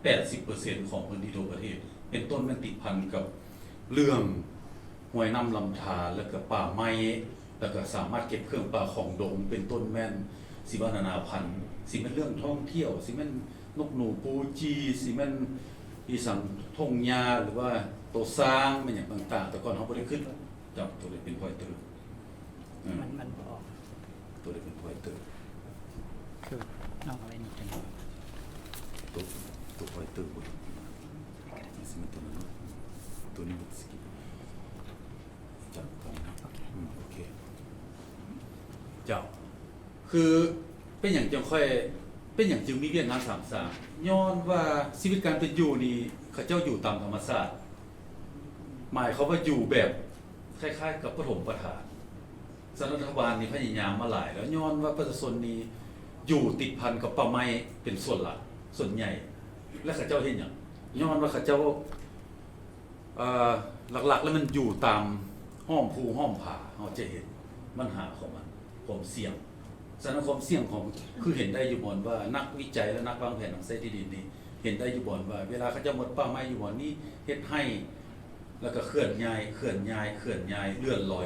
80% ของพื้นที่ทั่วประเทศเป็นต้นมันติดพันกับเรื่องห้วยน้ำลำธารแล้วก็ป่าไม้แล้วก็สามารถเก็บเครื่องป่าของดงเป็นต้นแม่นสิว่านานาพันธุ์สิเป็นเรื่องท่องเที่ยวสิเป็นนกหนูปูจีสิเป็นอีสังทงยาหรือว่าโตสร้างมันอย่างต่างๆแต่ก่อนเขาไม่ได้ขึ้นจับตัวเล็กเป็นพอยเตอร์มันออก ตัวเล็กเป็นพอยเตอร์ คือนอกอะไรนิดนึง ตัวพอยเตอร์บนนี่สิมันตัวนั้นตัวนี้มันสกิปจับตัวนี้นะโอเคเจ้าคือเป็นอย่างจึงค่อยเป็นอย่างจึงมีเวียนงาน3ย้อนว่าชีวิตการเป็นอยู่นี่เขาเจ้าอยู่ตามธรรมชาติหมายเขาว่าอยู่แบบคล้ายๆกับปฐมประธานรัฐบาลนี่พยายามมาหลายแล้วย้อนว่าประชาชนนี่อยู่ติดพันกับป่าไม้เป็นส่วนหลักส่วนใหญ่และเขาเจ้าเห็นอย่างย้อนว่าเขาเจ้าหลักๆแล้วมันอยู่ตามห้อมภูห้อมผาเราจะเห็นปัญหาของมันความเสี่ยงสถานความเสี่ยงของคือเห็นได้อยู่บ่อนว่านักวิจัยและนักวางแผนทางเศรษฐกิจนี่เห็นได้อยู่บ่อนว่าเวลาเขาจะหมดป่าไม้อยู่บ่อนนี้เฮ็ดให้แล้วก็เคลื่อนย้ายเลื่อนลอย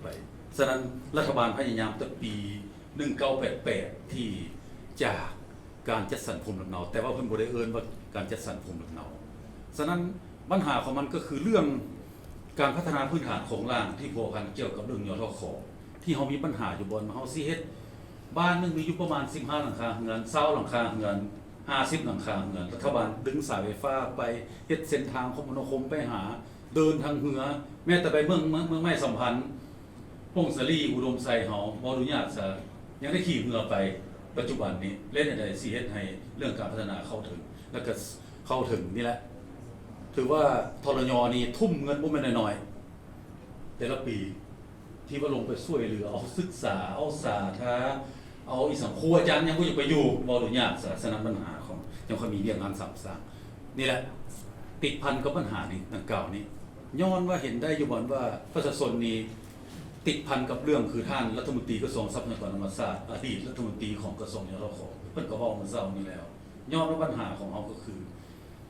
ไปฉะนั้นรัฐบาลพยายามตั้งปี1988ที่จากการจัดสรรภูมิลำเนาแต่ว่าเพิ่นบ่ได้เอิ้นว่าการจัดสรรภูมิลำเนาฉะนั้นปัญหาของมันก็คือเรื่องการพัฒนาพื้นฐานของล่างที่พัวพันเกี่ยวกับเรื่องยทข.ที่เฮามีปัญหาอยู่บนเฮาสิเฮ็ดบ้านนึงมีอยู่ประมาณ15หลังคาเรือน20หลังคาเรือน50หลังคาเรือนรัฐบาลดึงสายไฟฟ้าไปเฮ็ดเส้นทางคมนาคมไปหาเดินทางเรือแม้แต่ไปเมืองไม้สัมพันธ์พงศลีอุดมไซเฮาบ่อนุญาตซะยังได้ขี่เรือไปปัจจุบันนี้เล่นอะไรสิเฮ็ดให้เรื่องการพัฒนาเข้าถึงแล้วก็เข้าถึงนี่แหละถือว่าทรยนี่ทุ่มเงินบ่แม่นน้อยๆแต่ละปีที่ว่าลงไปช่วยเหลือเอาศึกษาเอาสาธารณะเอาอีสังครูอาจารย์ยังบ่อยากไปอยู่บ่อนุญาตซะฉะนั้นปัญหาของยังค่อยมีเรื่องงานสร้างนี่แหละติดพันกับปัญหานี้ดังกล่าวนี้ย้อนว่าเห็นได้อยู่บ่อนว่าประชาชนนี้ติดพันกับเรื่องคือท่านรัฐมนตรีกระทรวงทรัพยากรธรรมชาติอดีตรัฐมนตรีของกระทรวงยทข.เพิ่นก็เว้าเมื่อเช้านี้แล้วย้อนว่าปัญหาของเฮาก็คือ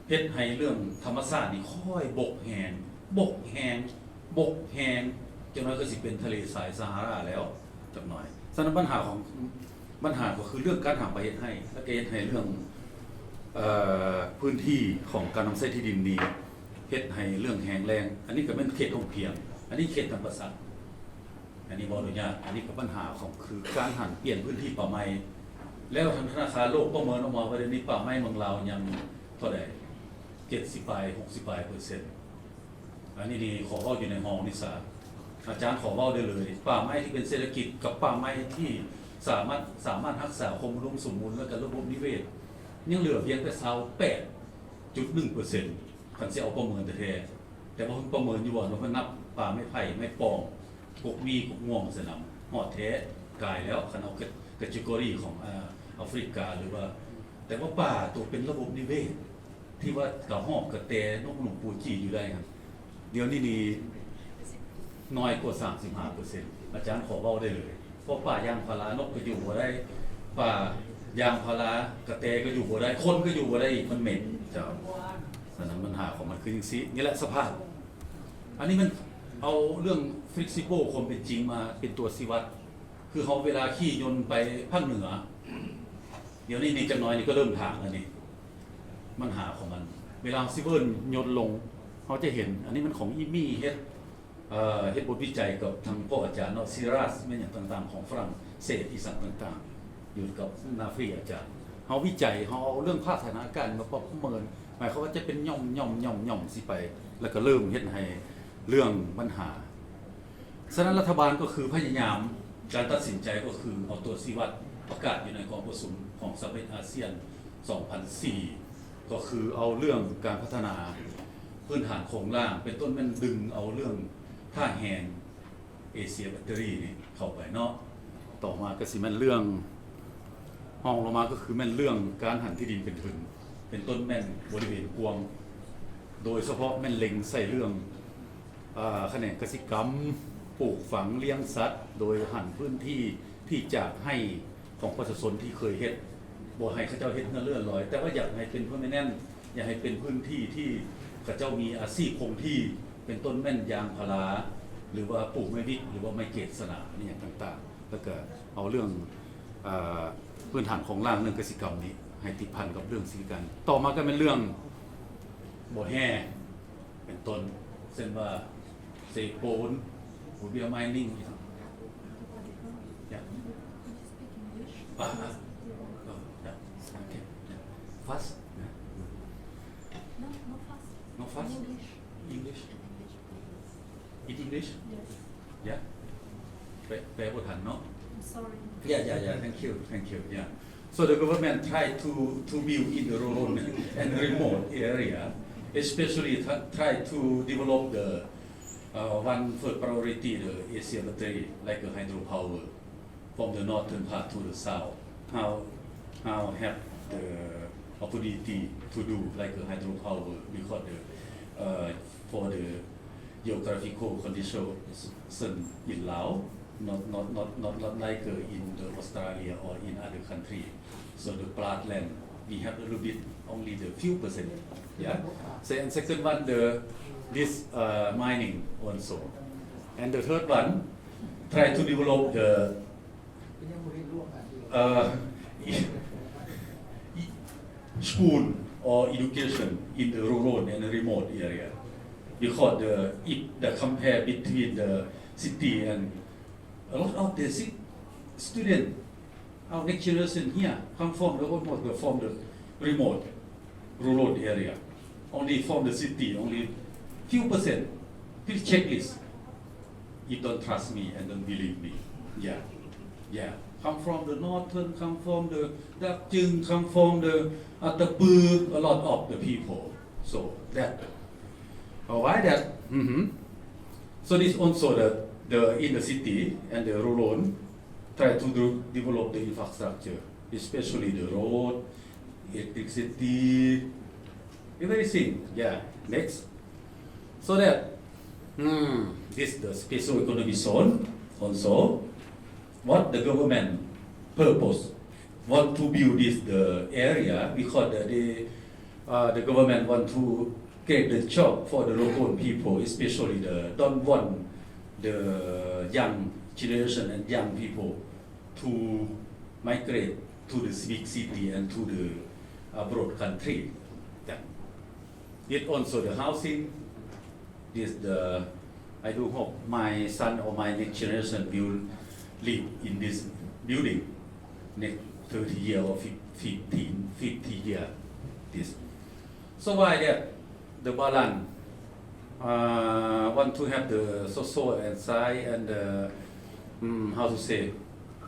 เฮ็ดให้เรื่องธรรมชาตินี่ค่อยบกแห้งจังน้อยก็สิเป็นทะเลทรายซาฮาราแล้วจักหน่อยฉะนั้นปัญหาก็คือเรื่องการหาไปเฮ็ดให้และก็เฮ็ดให้เรื่องพื้นที่ของการนำใช้ที่ดินนี้เฮ็ดให้เรื่องแห้งแล้งอันนี้ก็เป็นเขตท่องเที่ยวอันนี้เขตธรรมชาติอันนี้บ่อนุญาตอันนี้ก็ปัญหาของคือการหันเปลี่ยนพื้นที่ป่าไม้แล้วทางธนาคารโลกประเมินออกมาว่าเดี๋ยวนี้ป่าไม้เมืองลาวยังเท่าใด60-60%อันนี้ขอเว้าอยู่ในห้องนิสาอาจารย์ขอเว้าได้เลยป่าไม้ที่เป็นเศรษฐกิจกับป่าไม้ที่สามารถรักษาคงอุดมสมบูรณ์และก็ระบบนิเวศยังเหลือเพียงแต่28.1%คันสิเอาประเมินแท้ๆแต่ว่าเพิ่นประเมินอยู่ว่าเพิ่นนับป่าไม้ไผ่ไม้ปองกกมีกกม่วงสนำหอดแท้กายแล้วคันเอาแคตกอรีของแอฟริกาหรือว่าแต่ว่าป่าตัวเป็นระบบนิเวศที่ว่ากระหอบกระแตนกหนูปูจีอยู่ได้ครับเดี๋ยวนี้น้อยกว่า 35% อาจารย์ขอเว้าได้เลยเพราะป่ายางพารานกก็อยู่บ่ได้ป่ายางพารากระแตก็อยู่บ่ได้คนก็อยู่บ่ได้อีกมันเหม็นเจ้าฉะนั้นปัญหาของมันคือจังซี่นี่แหละสภาพอันนี้มันเอาเรื่อง flexible ความเป็นจริงมาเป็นตัวชี้วัดคือเฮาเวลาขี่ยนต์ไปภาคเหนือเดี๋ยวนี้จักหน่อยนี่ก็เริ่มทางแล้วนี่ปัญหาของมันเวลาซิเวิลยนต์ลงเขาจะเห็นอันนี้มันของอีมี่เฮ็ดบทวิจัยกับทางพ่ออาจารย์เนาะซีรัสแม่นอย่างต่างๆของฝรั่งเศสอีสานต่างๆอยู่กับนาฟรีอาจารย์เขาวิจัยเขาเอาเรื่องพัฒนาการมาประเมินหมายเขามว่าจะเป็นย่อมสิไปแล้วก็เริ่มเฮ็ดให้เรื่องปัญหา ฉะนั้นรัฐบาลก็คือพยายามการตัดสินใจก็คือเอาตัวชี้วัดประกาศอยู่ในกองประชุมของสหประชาชาติอาเซียน 2004 ก็คือเอาเรื่องการพัฒนาพื้นฐานโครงล่างเป็นต้นแม่นดึงเอาเรื่องท่าแหงเอเชียแบตเตอรี่นี่เข้าไปเนาะต่อมาก็สิแม่นเรื่องห้องลงมาก็คือแม่นเรื่องการหันที่ดินเป็นทุนเป็นต้นแม่นบริเวณกวางโดยเฉพาะแม่นเล็งใส่เรื่องแขนงกสิกรรมปลูกฝังเลี้ยงสัตว์ โดยหันพื้นที่ที่จะให้ของประชาชนที่เคยเฮ็ดบ่ให้เขาเจ้าเฮ็ดเงินเลื่อนลอยแต่ว่าอยากให้เป็นเพื่อไม่แน่นอยากให้เป็นพื้นที่ที่เขาเจ้ามีอาชีพคงที่เป็นต้นแม่นยางพาราหรือว่าปลูกไม้วิกหรือว่าไม้เกศนานี่อย่างต่างๆแล้วก็เอาเรื่องพื้นฐานของร่างเรื่องกสิกรรมนี้ให้ติดพันกับเรื่องสิ่งกันต่อมาก็เป็นเรื่องบ่อแห่เป็นต้นเช่นว่าเศษปูนหูเบียร์ไมนิ่งfast No, no fast. no fast English. English in English Yes. yeah แปลบ่ทันเนาะ I'm sorry. Yeah. Thank you. Yeah. So the government tried to build in the rural and remote area, especially try to develop the one first priority, the Asia battery, like a hydropower, from the northern part to the south. How have the opportunity to do like a hydropower because for the geographical condition in Laos. Not like in the Australia or in other country. So the flat land we have a little bit only the few percent. Yeah. So and second one this mining also. And the third one try to develop the school or education in the rural and remote area. Because the compare between the city and a lot of the students, our next generation here, come from the remote, rural area. Only from the city, only few percent. Please check this. You don't trust me and don't believe me. Yeah. Come from the northern, come from the Dakjing, come from the Attapur, a lot of the people. So that. Why that? So this also the in the city and the rural try to develop the infrastructure, especially the road, electricity, everything. Yeah. Next. So that this the special economic zone also. What the government purpose want to build this the area because the government want to get the job for the local people, especially don't want the young generation and young people to migrate to the big city and to the abroad country. Yeah. It also the housing. This I do hope my son or my next generation will live in this building next 30 year or 50 year. This. So why that the balance? Want to have the social and side and how to say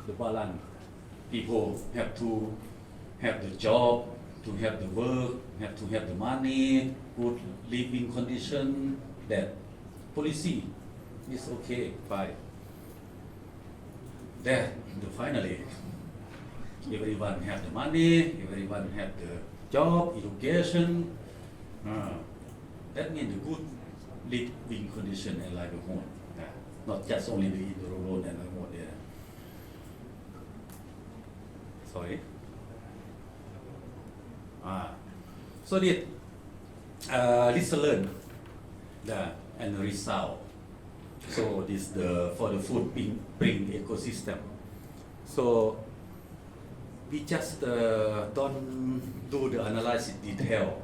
the balance. People have to have the job, to have the work, have to have the money, good living condition. That policy is okay, fine. Then finally, everyone have the money, everyone have the job, education. That means the good living condition and livelihood, not just only in the rural and remote area. Sorry. So this learn and result. So this for the food bring ecosystem. So we just don't do the analysis detail,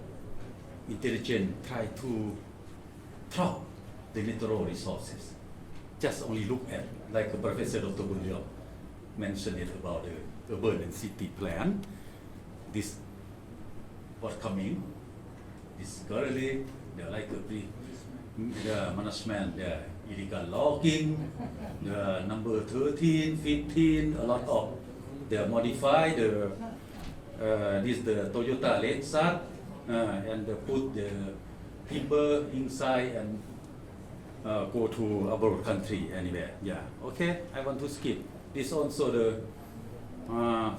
intelligent, try to drop the natural resources. Just only look at, like Professor Dr. Bunjok mentioned it about the urban and city plan. This what coming, this currently, like the management, the illegal logging, the number 13, 15, a lot of the modify the this the Toyota Lexus and put the timber inside and go to abroad country anywhere. Yeah. Okay. I want to skip. This also the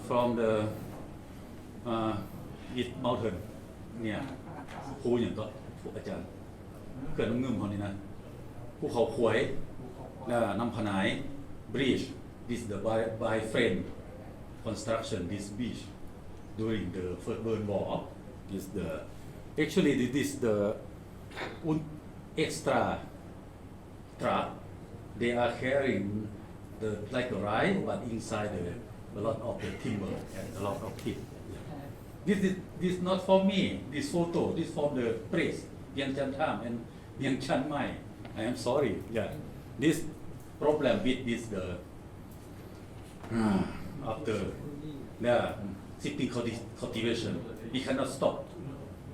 from the East Mountain เนี่ยครูอย่างก็พวกอาจารย์เกิดน้ำเงิมเขานี่นะภูเขาขวยน้ำผนาย bridge this the by frame construction this beach during the first World War this the actually this the extra truck they are carrying the like a ride but inside a lot of the timber and a lot of kit. This not for me. This photo, this from the press, Vientiane Times and Vientiane Mai. I am sorry. Yeah, this problem with this the after the city cultivation, we cannot stop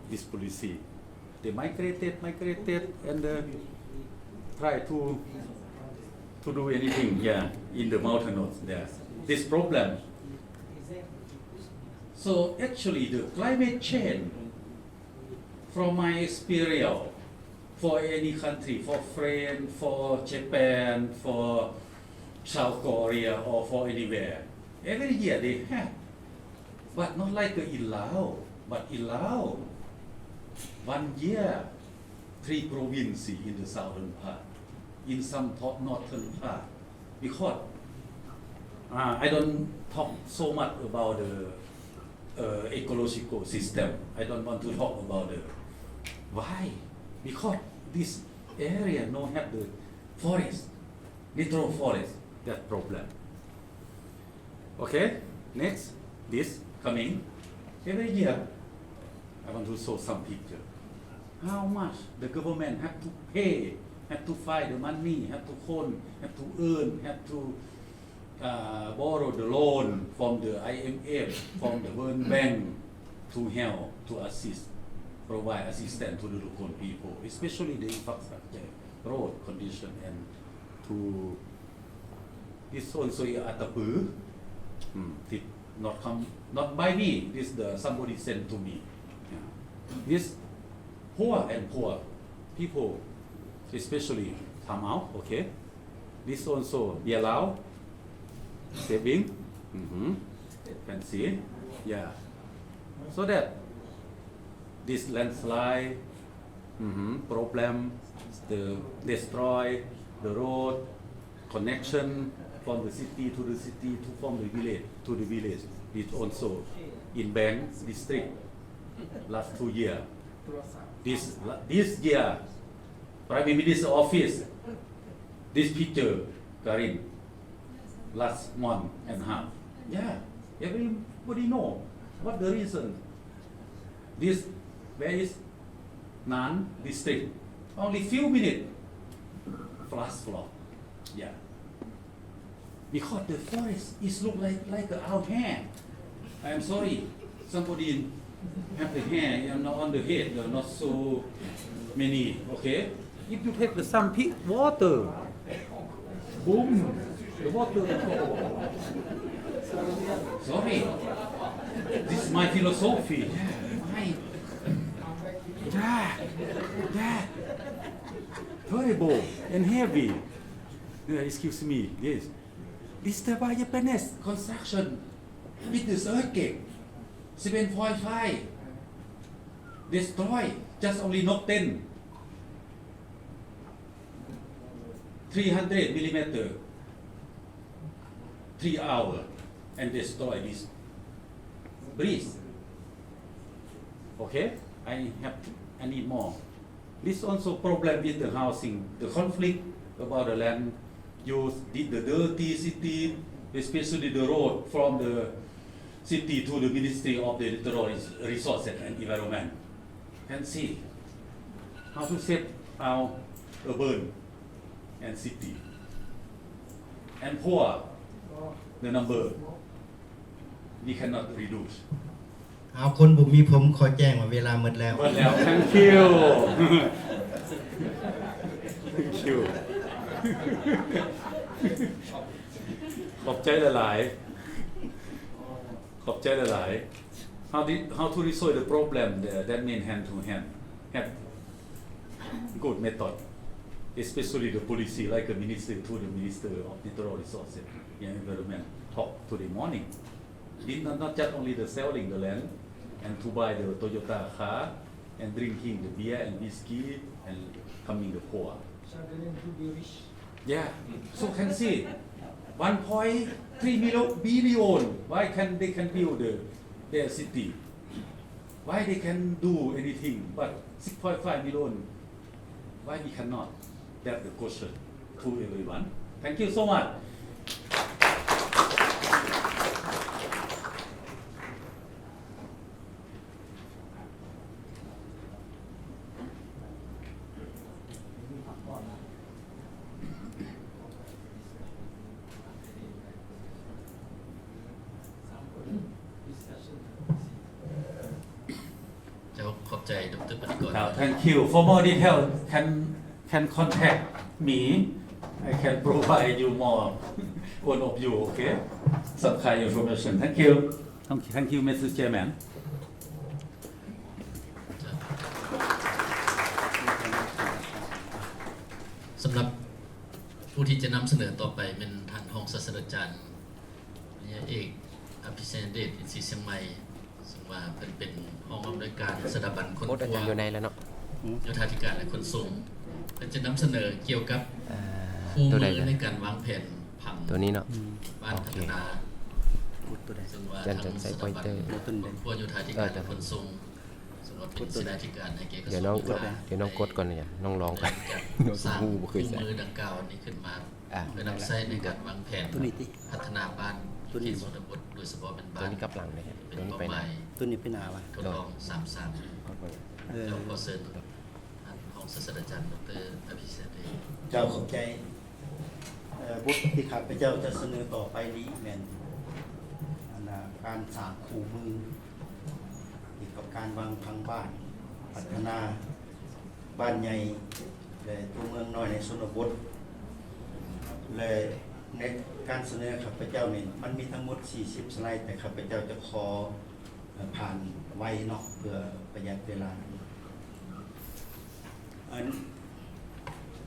this policy. They migrated and try to do anything. Yeah, in the mountains there. This problem. So actually the climate change, from my experience, for any country, for France, for Japan, for South Korea or for anywhere, every year they have, but not like in Laos, but in Laos, 1 year, 3 provinces in the southern part, in some northern part, because I don't talk so much about the ecological system. I don't want to talk about the why, because this area no have the forest, natural forest. That problem. Okay, next, this coming every year. I want to show some picture. How much the government have to pay, have to find the money, have to own, have to earn, have to borrow the loan from the IMF, from the World Bank to help, to assist, provide assistance to the local people, especially the infrastructure, road condition, and to this also Atapu. Did not come, not by me. This the somebody sent to me. Yeah. This poor and poor people, especially come out. Okay. This also be allowed. Saving, can see, yeah. So that this landslide problem, the destroy the road connection from the city to the city to from the village to the village. It also in Bang district last 2 years. This year, Prime Minister's office. This picture, Karin. Last 1.5. Yeah, everybody know what the reason. This where is Nan district? Only few minutes. Flash flood. Yeah. Because the forest is look like our hair. I am sorry. Somebody have the hair not on the head, not so many. Okay. If you take the some water, boom. The water. Sorry. This is my philosophy. Yeah. Terrible and heavy. Excuse me. Yes. This is the Japanese construction with this earthquake. 7.5. Destroy. Just only not 10. 300 millimeter. 3 hours and destroy this bridge. Okay, I need more. This also problem with the housing, the conflict about the land use, the dirty city, especially the road from the city to the Ministry of the Natural Resources and Environment. Can see how to save our urban and city and poor. The number we cannot reduce. เอาคนบุมีผมขอแจ้งว่าเวลาหมดแล้ว Well, now, thank you. you ขอบใจหลายๆขอบใจหลายๆ how to resolve the problem there that mean hand to hand have good method especially the policy like a minister to the minister of natural resources and environment talk to the morning did not just only the selling the land and to buy the Toyota car and drinking the beer and whiskey and coming the poor Struggling to be rich. yeah so can see 1.3 billion why they can build their city why they can do anything but 6.5 million why we cannot that's the question to everyone thank you so much เจ้าขอบใจดรปฏิกร thank you for more detail can contact me I can provide you more one of you okay some kind of information thank you thank you Mr. Chairman สำหรับผู้ที่จะนำเสนอต่อไปเป็นท่านรองศาสตราจารย์ปริญญาเอกอภิเษกเดชอินทรีย์เชียงใหม่ซึ่งว่าเป็นห้องอำนวยการสถาบันคนครัวโยธาธิการและขนส่งเพื่อจะนำเสนอเกี่ยวกับคู่มือในการวางแผนผังตัวนี้เนาะบ้านพัฒนาซึ่งว่าทางสถาบันคนครัวโยธาธิการและขนส่งซึ่งว่าเป็นสถาธิการให้แก่กระทรวง เดี๋ยวน้องกดก่อนเนี่ยน้องลองก่อนน้อง สร้าง หูบ่เค คู่ ยใส่ มือดังกล่าวนี้ขึ้นมาเพื่อนำใช้ในการวางแผนพัฒนาบ้านที่ชนบทโดยเฉพาะเป็นบ้าน ตัวนี้กลับหลังเลยครับ เป็น ตัวนี้ เป้า ไป ห ไหน มาย ตัวนี้เป็นหนาวะ ทดลอง3-3แล้วก็เชิญท่านรองศาสตราจารย์ดรอภิเษกเดช เจ้าขอบใจบทที่ข้าพเจ้าจะเสนอต่อไปนี้แม่นการสร้างคู่มือเกี่ยวกับการวางพังบ้านพัฒนาบ้านใหญ่และตัวเมืองน้อยในชนบทและในการเสนอข้าพเจ้านี่มันมีทั้งหมด40สไลด์แต่ข้าพเจ้าจะขอผ่านไว้เนาะเพื่อประหยัดเวลา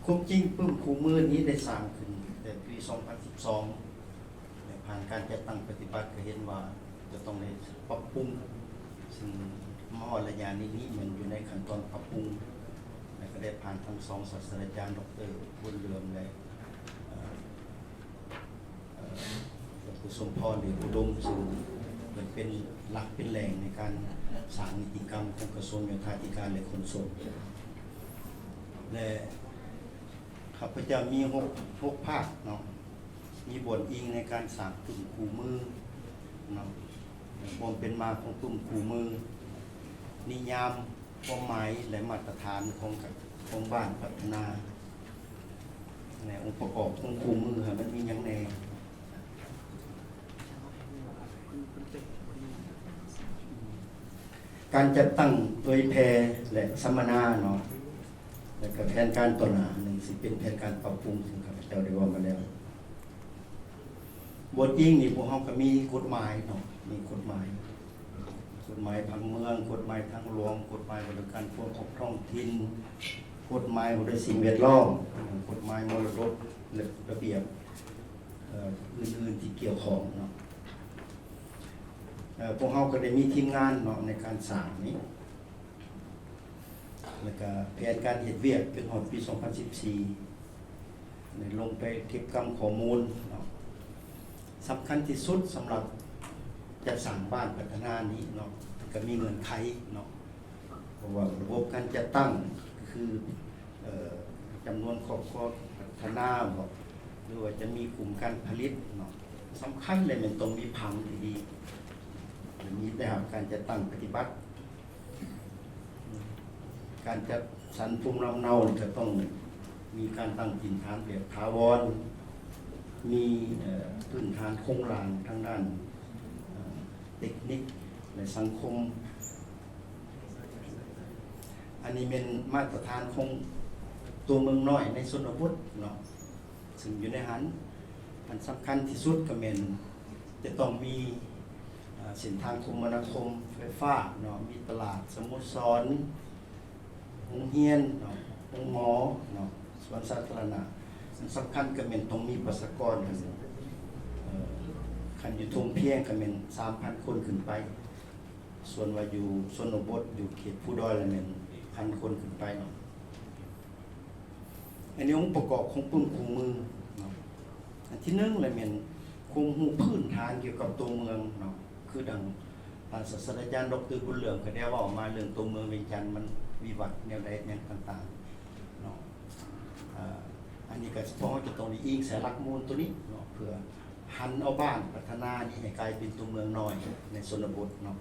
ความจริงปึ้มคู่มือนี้ได้สร้างขึ้นแต่ปี 2012และผ่านการจัดตั้งปฏิบัติก็เห็นว่าจะต้องได้ปรับปรุงซึ่งมอระยะนี้มันอยู่ในขั้นตอนปรับปรุงและก็ได้ผ่านทั้ง2ศาสตราจารย์ดร.บุญเรืองและดร.สมพรหรืออุดมซึ่งเป็นหลักเป็นแหล่งในการสร้างนิติกรรมของกระทรวงโยธาธิการและขนส่งและข้าพเจ้ามี6ภาคเนาะมีบทอิงในการสร้างกลุ่มคู่มือเนาะความเป็นมาของกลุ่มคู่มือนิยามความหมายและมาตรฐานของบ้านพัฒนาในองค์ประกอบของคู่มือมันมีอย่างแน่การจัดตั้งโดยแพรและสัมมนาเนาะและก็แผนการต่อหน้าหนึ่งสิเป็นแผนการปรับปรุงซึ่งข้าพเจ้าได้ว่ามาแล้วบทอิงนี่พวกเราก็มีกฎหมายเนาะมีกฎหมายผังเมืองกฎหมายทางหลวงกฎหมายบริการพวกของท้องถิ่นกฎหมายบริสิ่งแวดล้อมกฎหมายมรดกระเบียบอื่นๆที่เกี่ยวข้องเนาะพวกเราก็ได้มีทีมงานเนาะในการสร้างนี้แล้วก็แผนการเฮ็ดเวียกเป็นฮอดปี 2014ได้ลงไปเก็บกำข้อมูลเนาะสำคัญที่สุดสำหรับจะสร้างบ้านพัฒนานี้เนาะก็มีเงื่อนไขเนาะเพราะว่าระบบการจัดตั้งคือจำนวนครอบครัวพัฒนาบอกหรือว่าจะมีกลุ่มการผลิตเนาะสำคัญเลยมันต้องมีผังที่ดีมีได้รับการจัดตั้งปฏิบัติการจัดสรรภูมิลำเนาจะต้องมีการตั้งถิ่นฐานแบบถาวรมีพื้นฐานโครงหลังทางด้านเทคนิคและสังคมอันนี้เป็นมาตรฐานของ ตัวเมืองน้อยในชนบทเนาะซึ่งอยู่ในหันอันสำคัญที่สุดก็แม่นจะต้องมีเส้นทางคมนาคมไฟฟ้าเนาะมีตลาดสโมสรโรงเรียนเนาะโรงหมอเนาะสวนสาธารณะสำคัญก็แม่นต้องมีประชากรคันอยู่ทุ่งเพียงก็แม่น 3,000 คนขึ้นไปส่วนว่าอยู่ชนบทอยู่เขตผู้ด้อยแล้วแม่น 1,000 คนขึ้นไปเนาะอันนี้องค์ประกอบของปุ่มคู่มือเนาะอันที่1เลยแม่นคงรู้พื้นฐานเกี่ยวกับตัวเมืองเนาะคือดังศาสตราจารย์ดร.บุญเหลืองก็ได้เว้ามาเรื่องตัวเมืองเวียงจันทน์มันวิวัฒน์แนวใดแนวต่างๆเนาะอันนี้ก็เฉพาะจะต้องอิงใส่หลักมูลตัวนี้เนาะเพื่อหันเอาบ้านพัฒนานี่ให้กลายเป็นตัวเมืองน้อยในชนบทเนาะ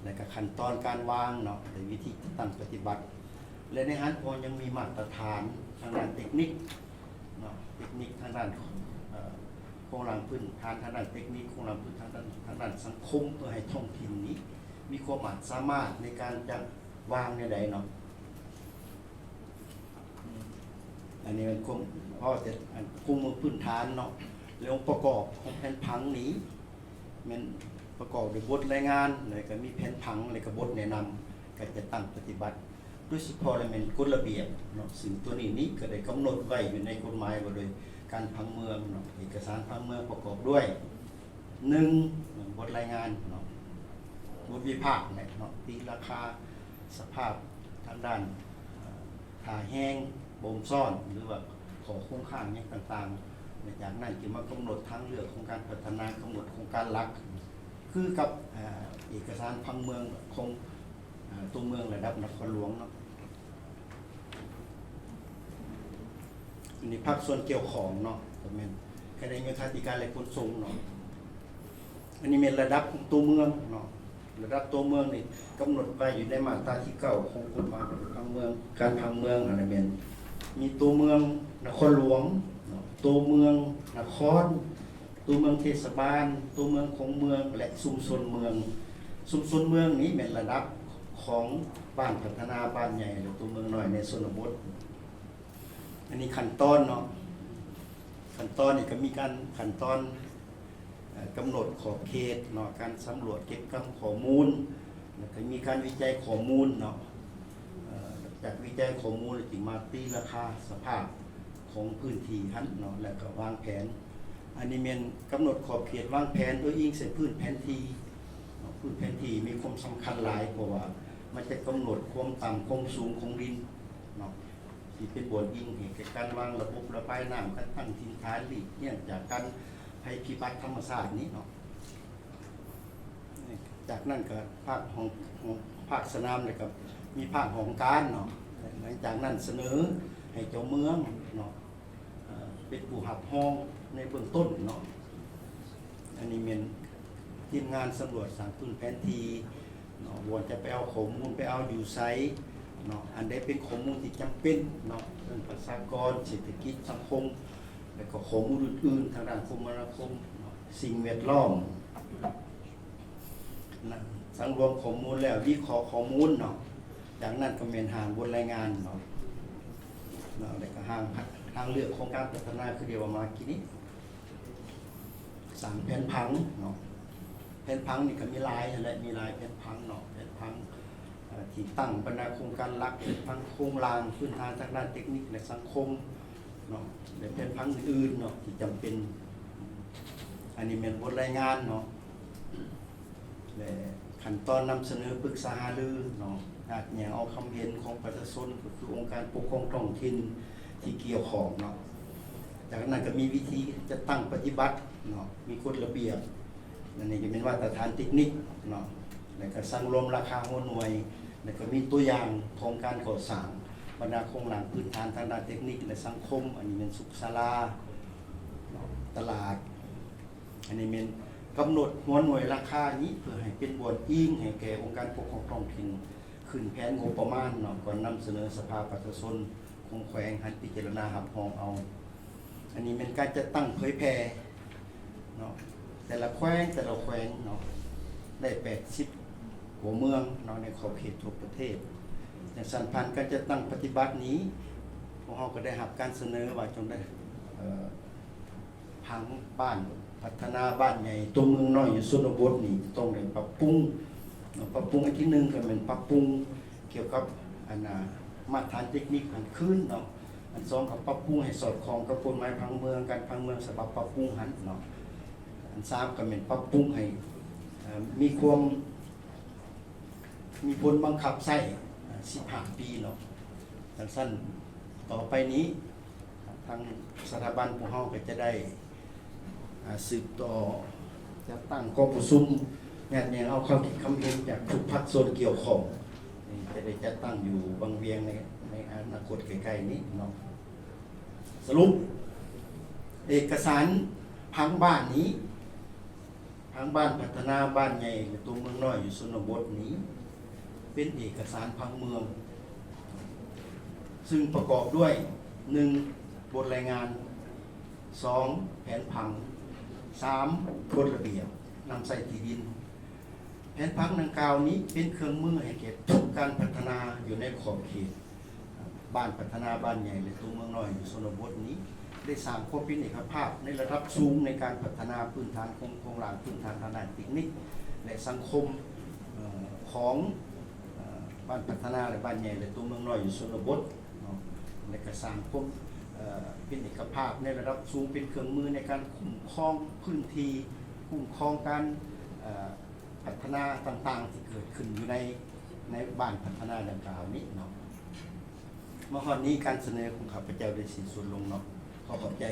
และก็ขั้นตอนการวางเนาะในวิธีตั้งปฏิบัติและในหันพอยังมีมาตรฐานทางด้านเทคนิคเนาะเทคนิคทางด้านโครงหลังพื้นฐานทางด้านเทคนิคโครงหลังพื้นทางด้านสังคมเพื่อให้ท้องถิ่นนี้มีความสามารถในการจะวางในใดเนาะอันนี้มันคงเพราะจะคุมพื้นฐานเนาะแล้วองค์ประกอบของแผนผังนี้มันประกอบด้วยบทรายงานเลยก็มีแผนผังเลยก็บทแนะนำก็จะตั้งปฏิบัติด้วยเฉพาะเลยเป็นกฎระเบียบเนาะสิ่งตัวนี้ก็ได้กำหนดไว้อยู่ในกฎหมายว่าโดยการผังเมืองเนาะเอกสารผังเมืองประกอบด้วย1บทรายงานเนาะบทวิพากษ์เนาะตีราคาสภาพทางด้านถ่าแห้งบ่มซ่อนหรือว่าขอโครงข้างอย่างต่างๆจากนั้นจะมากำหนดทางเลือกของการพัฒนากำหนดโครงการหลักคือกับเอกสารผังเมืองของตัวเมืองระดับนครหลวงเนาะอันนี้ภาคส่วนเกี่ยวของเนาะก็แม่นคณะโยธาธิการและขนส่งเนาะอันนี้เป็นระดับของตัวเมืองเนาะระดับตัวเมืองนี่กำหนดไว้อยู่ในมาตราที่9ของกฎหมายผังเมืองการผังเมืองอะไรเป็นมีตัวเมืองนครหลวงเนาะตัวเมืองนครตัวเมืองเทศบาลตัวเมืองของเมืองและชุมชนเมืองชุมชนเมืองนี้เป็นระดับของบ้านพัฒนาบ้านใหญ่หรือตัวเมืองน้อยในชนบทอันนี้ขั้นตอนเนาะขั้นตอนนี่ก็มีการขั้นตอนกำหนดขอบเขตเนาะการสำรวจเก็บข้อมูลแล้วก็มีการวิจัยข้อมูลเนาะจากวิจัยข้อมูลจึงมาตีราคาสภาพของพื้นที่หันเนาะแล้วก็วางแผนอันนี้เป็นกำหนดขอบเขตวางแผนโดยอิงใส่พื้นแผนที่พื้นแผนที่มีความสำคัญหลายเพราะว่ามันจะกำหนดความต่ำความสูงของดินเนาะที่เป็นบทอิงเหตุการวางระบบระบายน้ำการตั้งทิ้งท้ายหลีกเลี่ยงจากการภัยพิบัติธรรมชาตินี้เนาะจากนั้นก็ภาคของภาคสนามเลยกับมีภาคของการเนาะหลังจากนั้นเสนอให้เจ้าเมืองเนาะเป็นผู้หับห้องในเบื้องต้นเนาะอันนี้เป็นทีมงานสำรวจสารพื้นแผนที่เนาะวนจะไปเอาข้อมูลไปเอาอยู่ไซต์เนาะอันใดเป็นข้อมูลที่จำเป็นเนาะเรื่องประชากรเศรษฐกิจสังคมแล้วก็ข้อมูลอื่นๆทางด้านคมนาคมสิ่งแวดล้อมนะสังรวมข้อมูลแล้ววิเคราะห์ข้อมูลเนาะจากนั้นก็เป็นหางบนรายงานเนาะแล้วก็ทางเลือกโครงการพัฒนาคือเดียวมากี่นี้สั่งแผนผังเนาะแผนผังนี่ก็มีลายอะไรมีลายแผนผังเนาะแผนผังที่ตั้งบรรดาโครงการหลักแผนผังโครงรางพื้นฐานทางด้านเทคนิคและสังคมเนาะและแผนผังอื่นๆเนาะที่จำเป็นอันนี้เป็นบทรายงานเนาะและขั้นตอนนำเสนอปรึกษาหารือเนาะอาจอย่างเอาคำเห็นของประชาชนก็คือองค์การปกครองท้องถิ่นที่เกี่ยวข้องเนาะจากนั้นก็มีวิธีจะตั้งปฏิบัติเนาะมีกฎระเบียบนั่นนี่จะเป็นมาตรฐานเทคนิคเนาะแล้วก็สั่งรวมราคาหัวหน่วยแล้วก็มีตัวอย่างโครงการก่อสร้างบรรดาโครงหลังพื้นฐานทางด้านเทคนิคและสังคมอันนี้เป็นสุขศาลาตลาดอันนี้เป็นกำหนดหัวหน่วยราคานี้เพื่อให้เป็นบทอิงให้แก่องค์การปกครองท้องถิ่นขึ้นแผนงบประมาณเนาะก่อนนำเสนอสภาประชาชนของแขวงหันพิจารณาหับหองเอาอันนี้เป็นการจะตั้งเผยแพร่เนาะแต่ละแขวงเนาะได้80หัวเมืองเนาะในขอบเขตทั่วประเทศอย่างสันพันธ์ก็จะตั้งปฏิบัตินี้ พวกเราก็ได้รับการเสนอว่าจงได้พังบ้านพัฒนาบ้านใหญ่ตัวเมืองน้อยอยู่ชนบทนี่ต้องได้ปรับปรุงอันที่หนึ่งก็เป็นปรับปรุงเกี่ยวกับมาตรฐานเทคนิคอันขึ้นเนาะอันสองก็ปรับปรุงให้สอดคล้องกับกฎหมายผังเมืองการผังเมืองฉบับปรับปรุงหันเนาะอันสามก็เป็นปรับปรุงให้มีผลบังคับใช้15 ปีเนาะดังสั้นต่อไปนี้ทางสถาบันพวกเราก็จะได้สืบต่อจะตั้งกองประชุมเนี่ยเอาความคิดคำเห็นจากทุกภาคส่วนเกี่ยวข้องจะได้จัดตั้งอยู่บางเวียงในอนาคตใกล้ๆนี้เนาะสรุปเอกสารพังบ้านนี้พังบ้านพัฒนาบ้านใหญ่ในตัวเมืองน้อยอยู่ชนบทนี้เป็นเอกสารพังเมืองซึ่งประกอบด้วย 1. บทรายงาน 2. แผนผัง 3. กฎระเบียบนำใส่ที่ดินแผนผังดังกล่าวนี้เป็นเครื่องมือให้แก่ทุกการพัฒนาอยู่ในขอบเขตบ้านพัฒนาบ้านใหญ่และตัวเมืองน้อยอยู่ชนบทนี้ได้สร้างความเป็นเอกภาพในระดับสูงในการพัฒนาพื้นฐานโครงสร้างพื้นฐานทางด้านเทคนิคและสังคมของบ้านพัฒนาและบ้านใหญ่และตัวเมืองน้อยอยู่ชนบทและก็สร้างความเป็นเอกภาพในระดับสูงเป็นเครื่องมือในการคุ้มครองพื้นที่คุ้มครองการพัฒนาต่างๆที่เกิดขึ้นอยู่ในบ้านพัฒนาดังกล่าวนี้เนาะเมื่อวันนี้การเสนอของข้าพเจ้าได้สิ้นสุดลงเนาะขอขอบใจ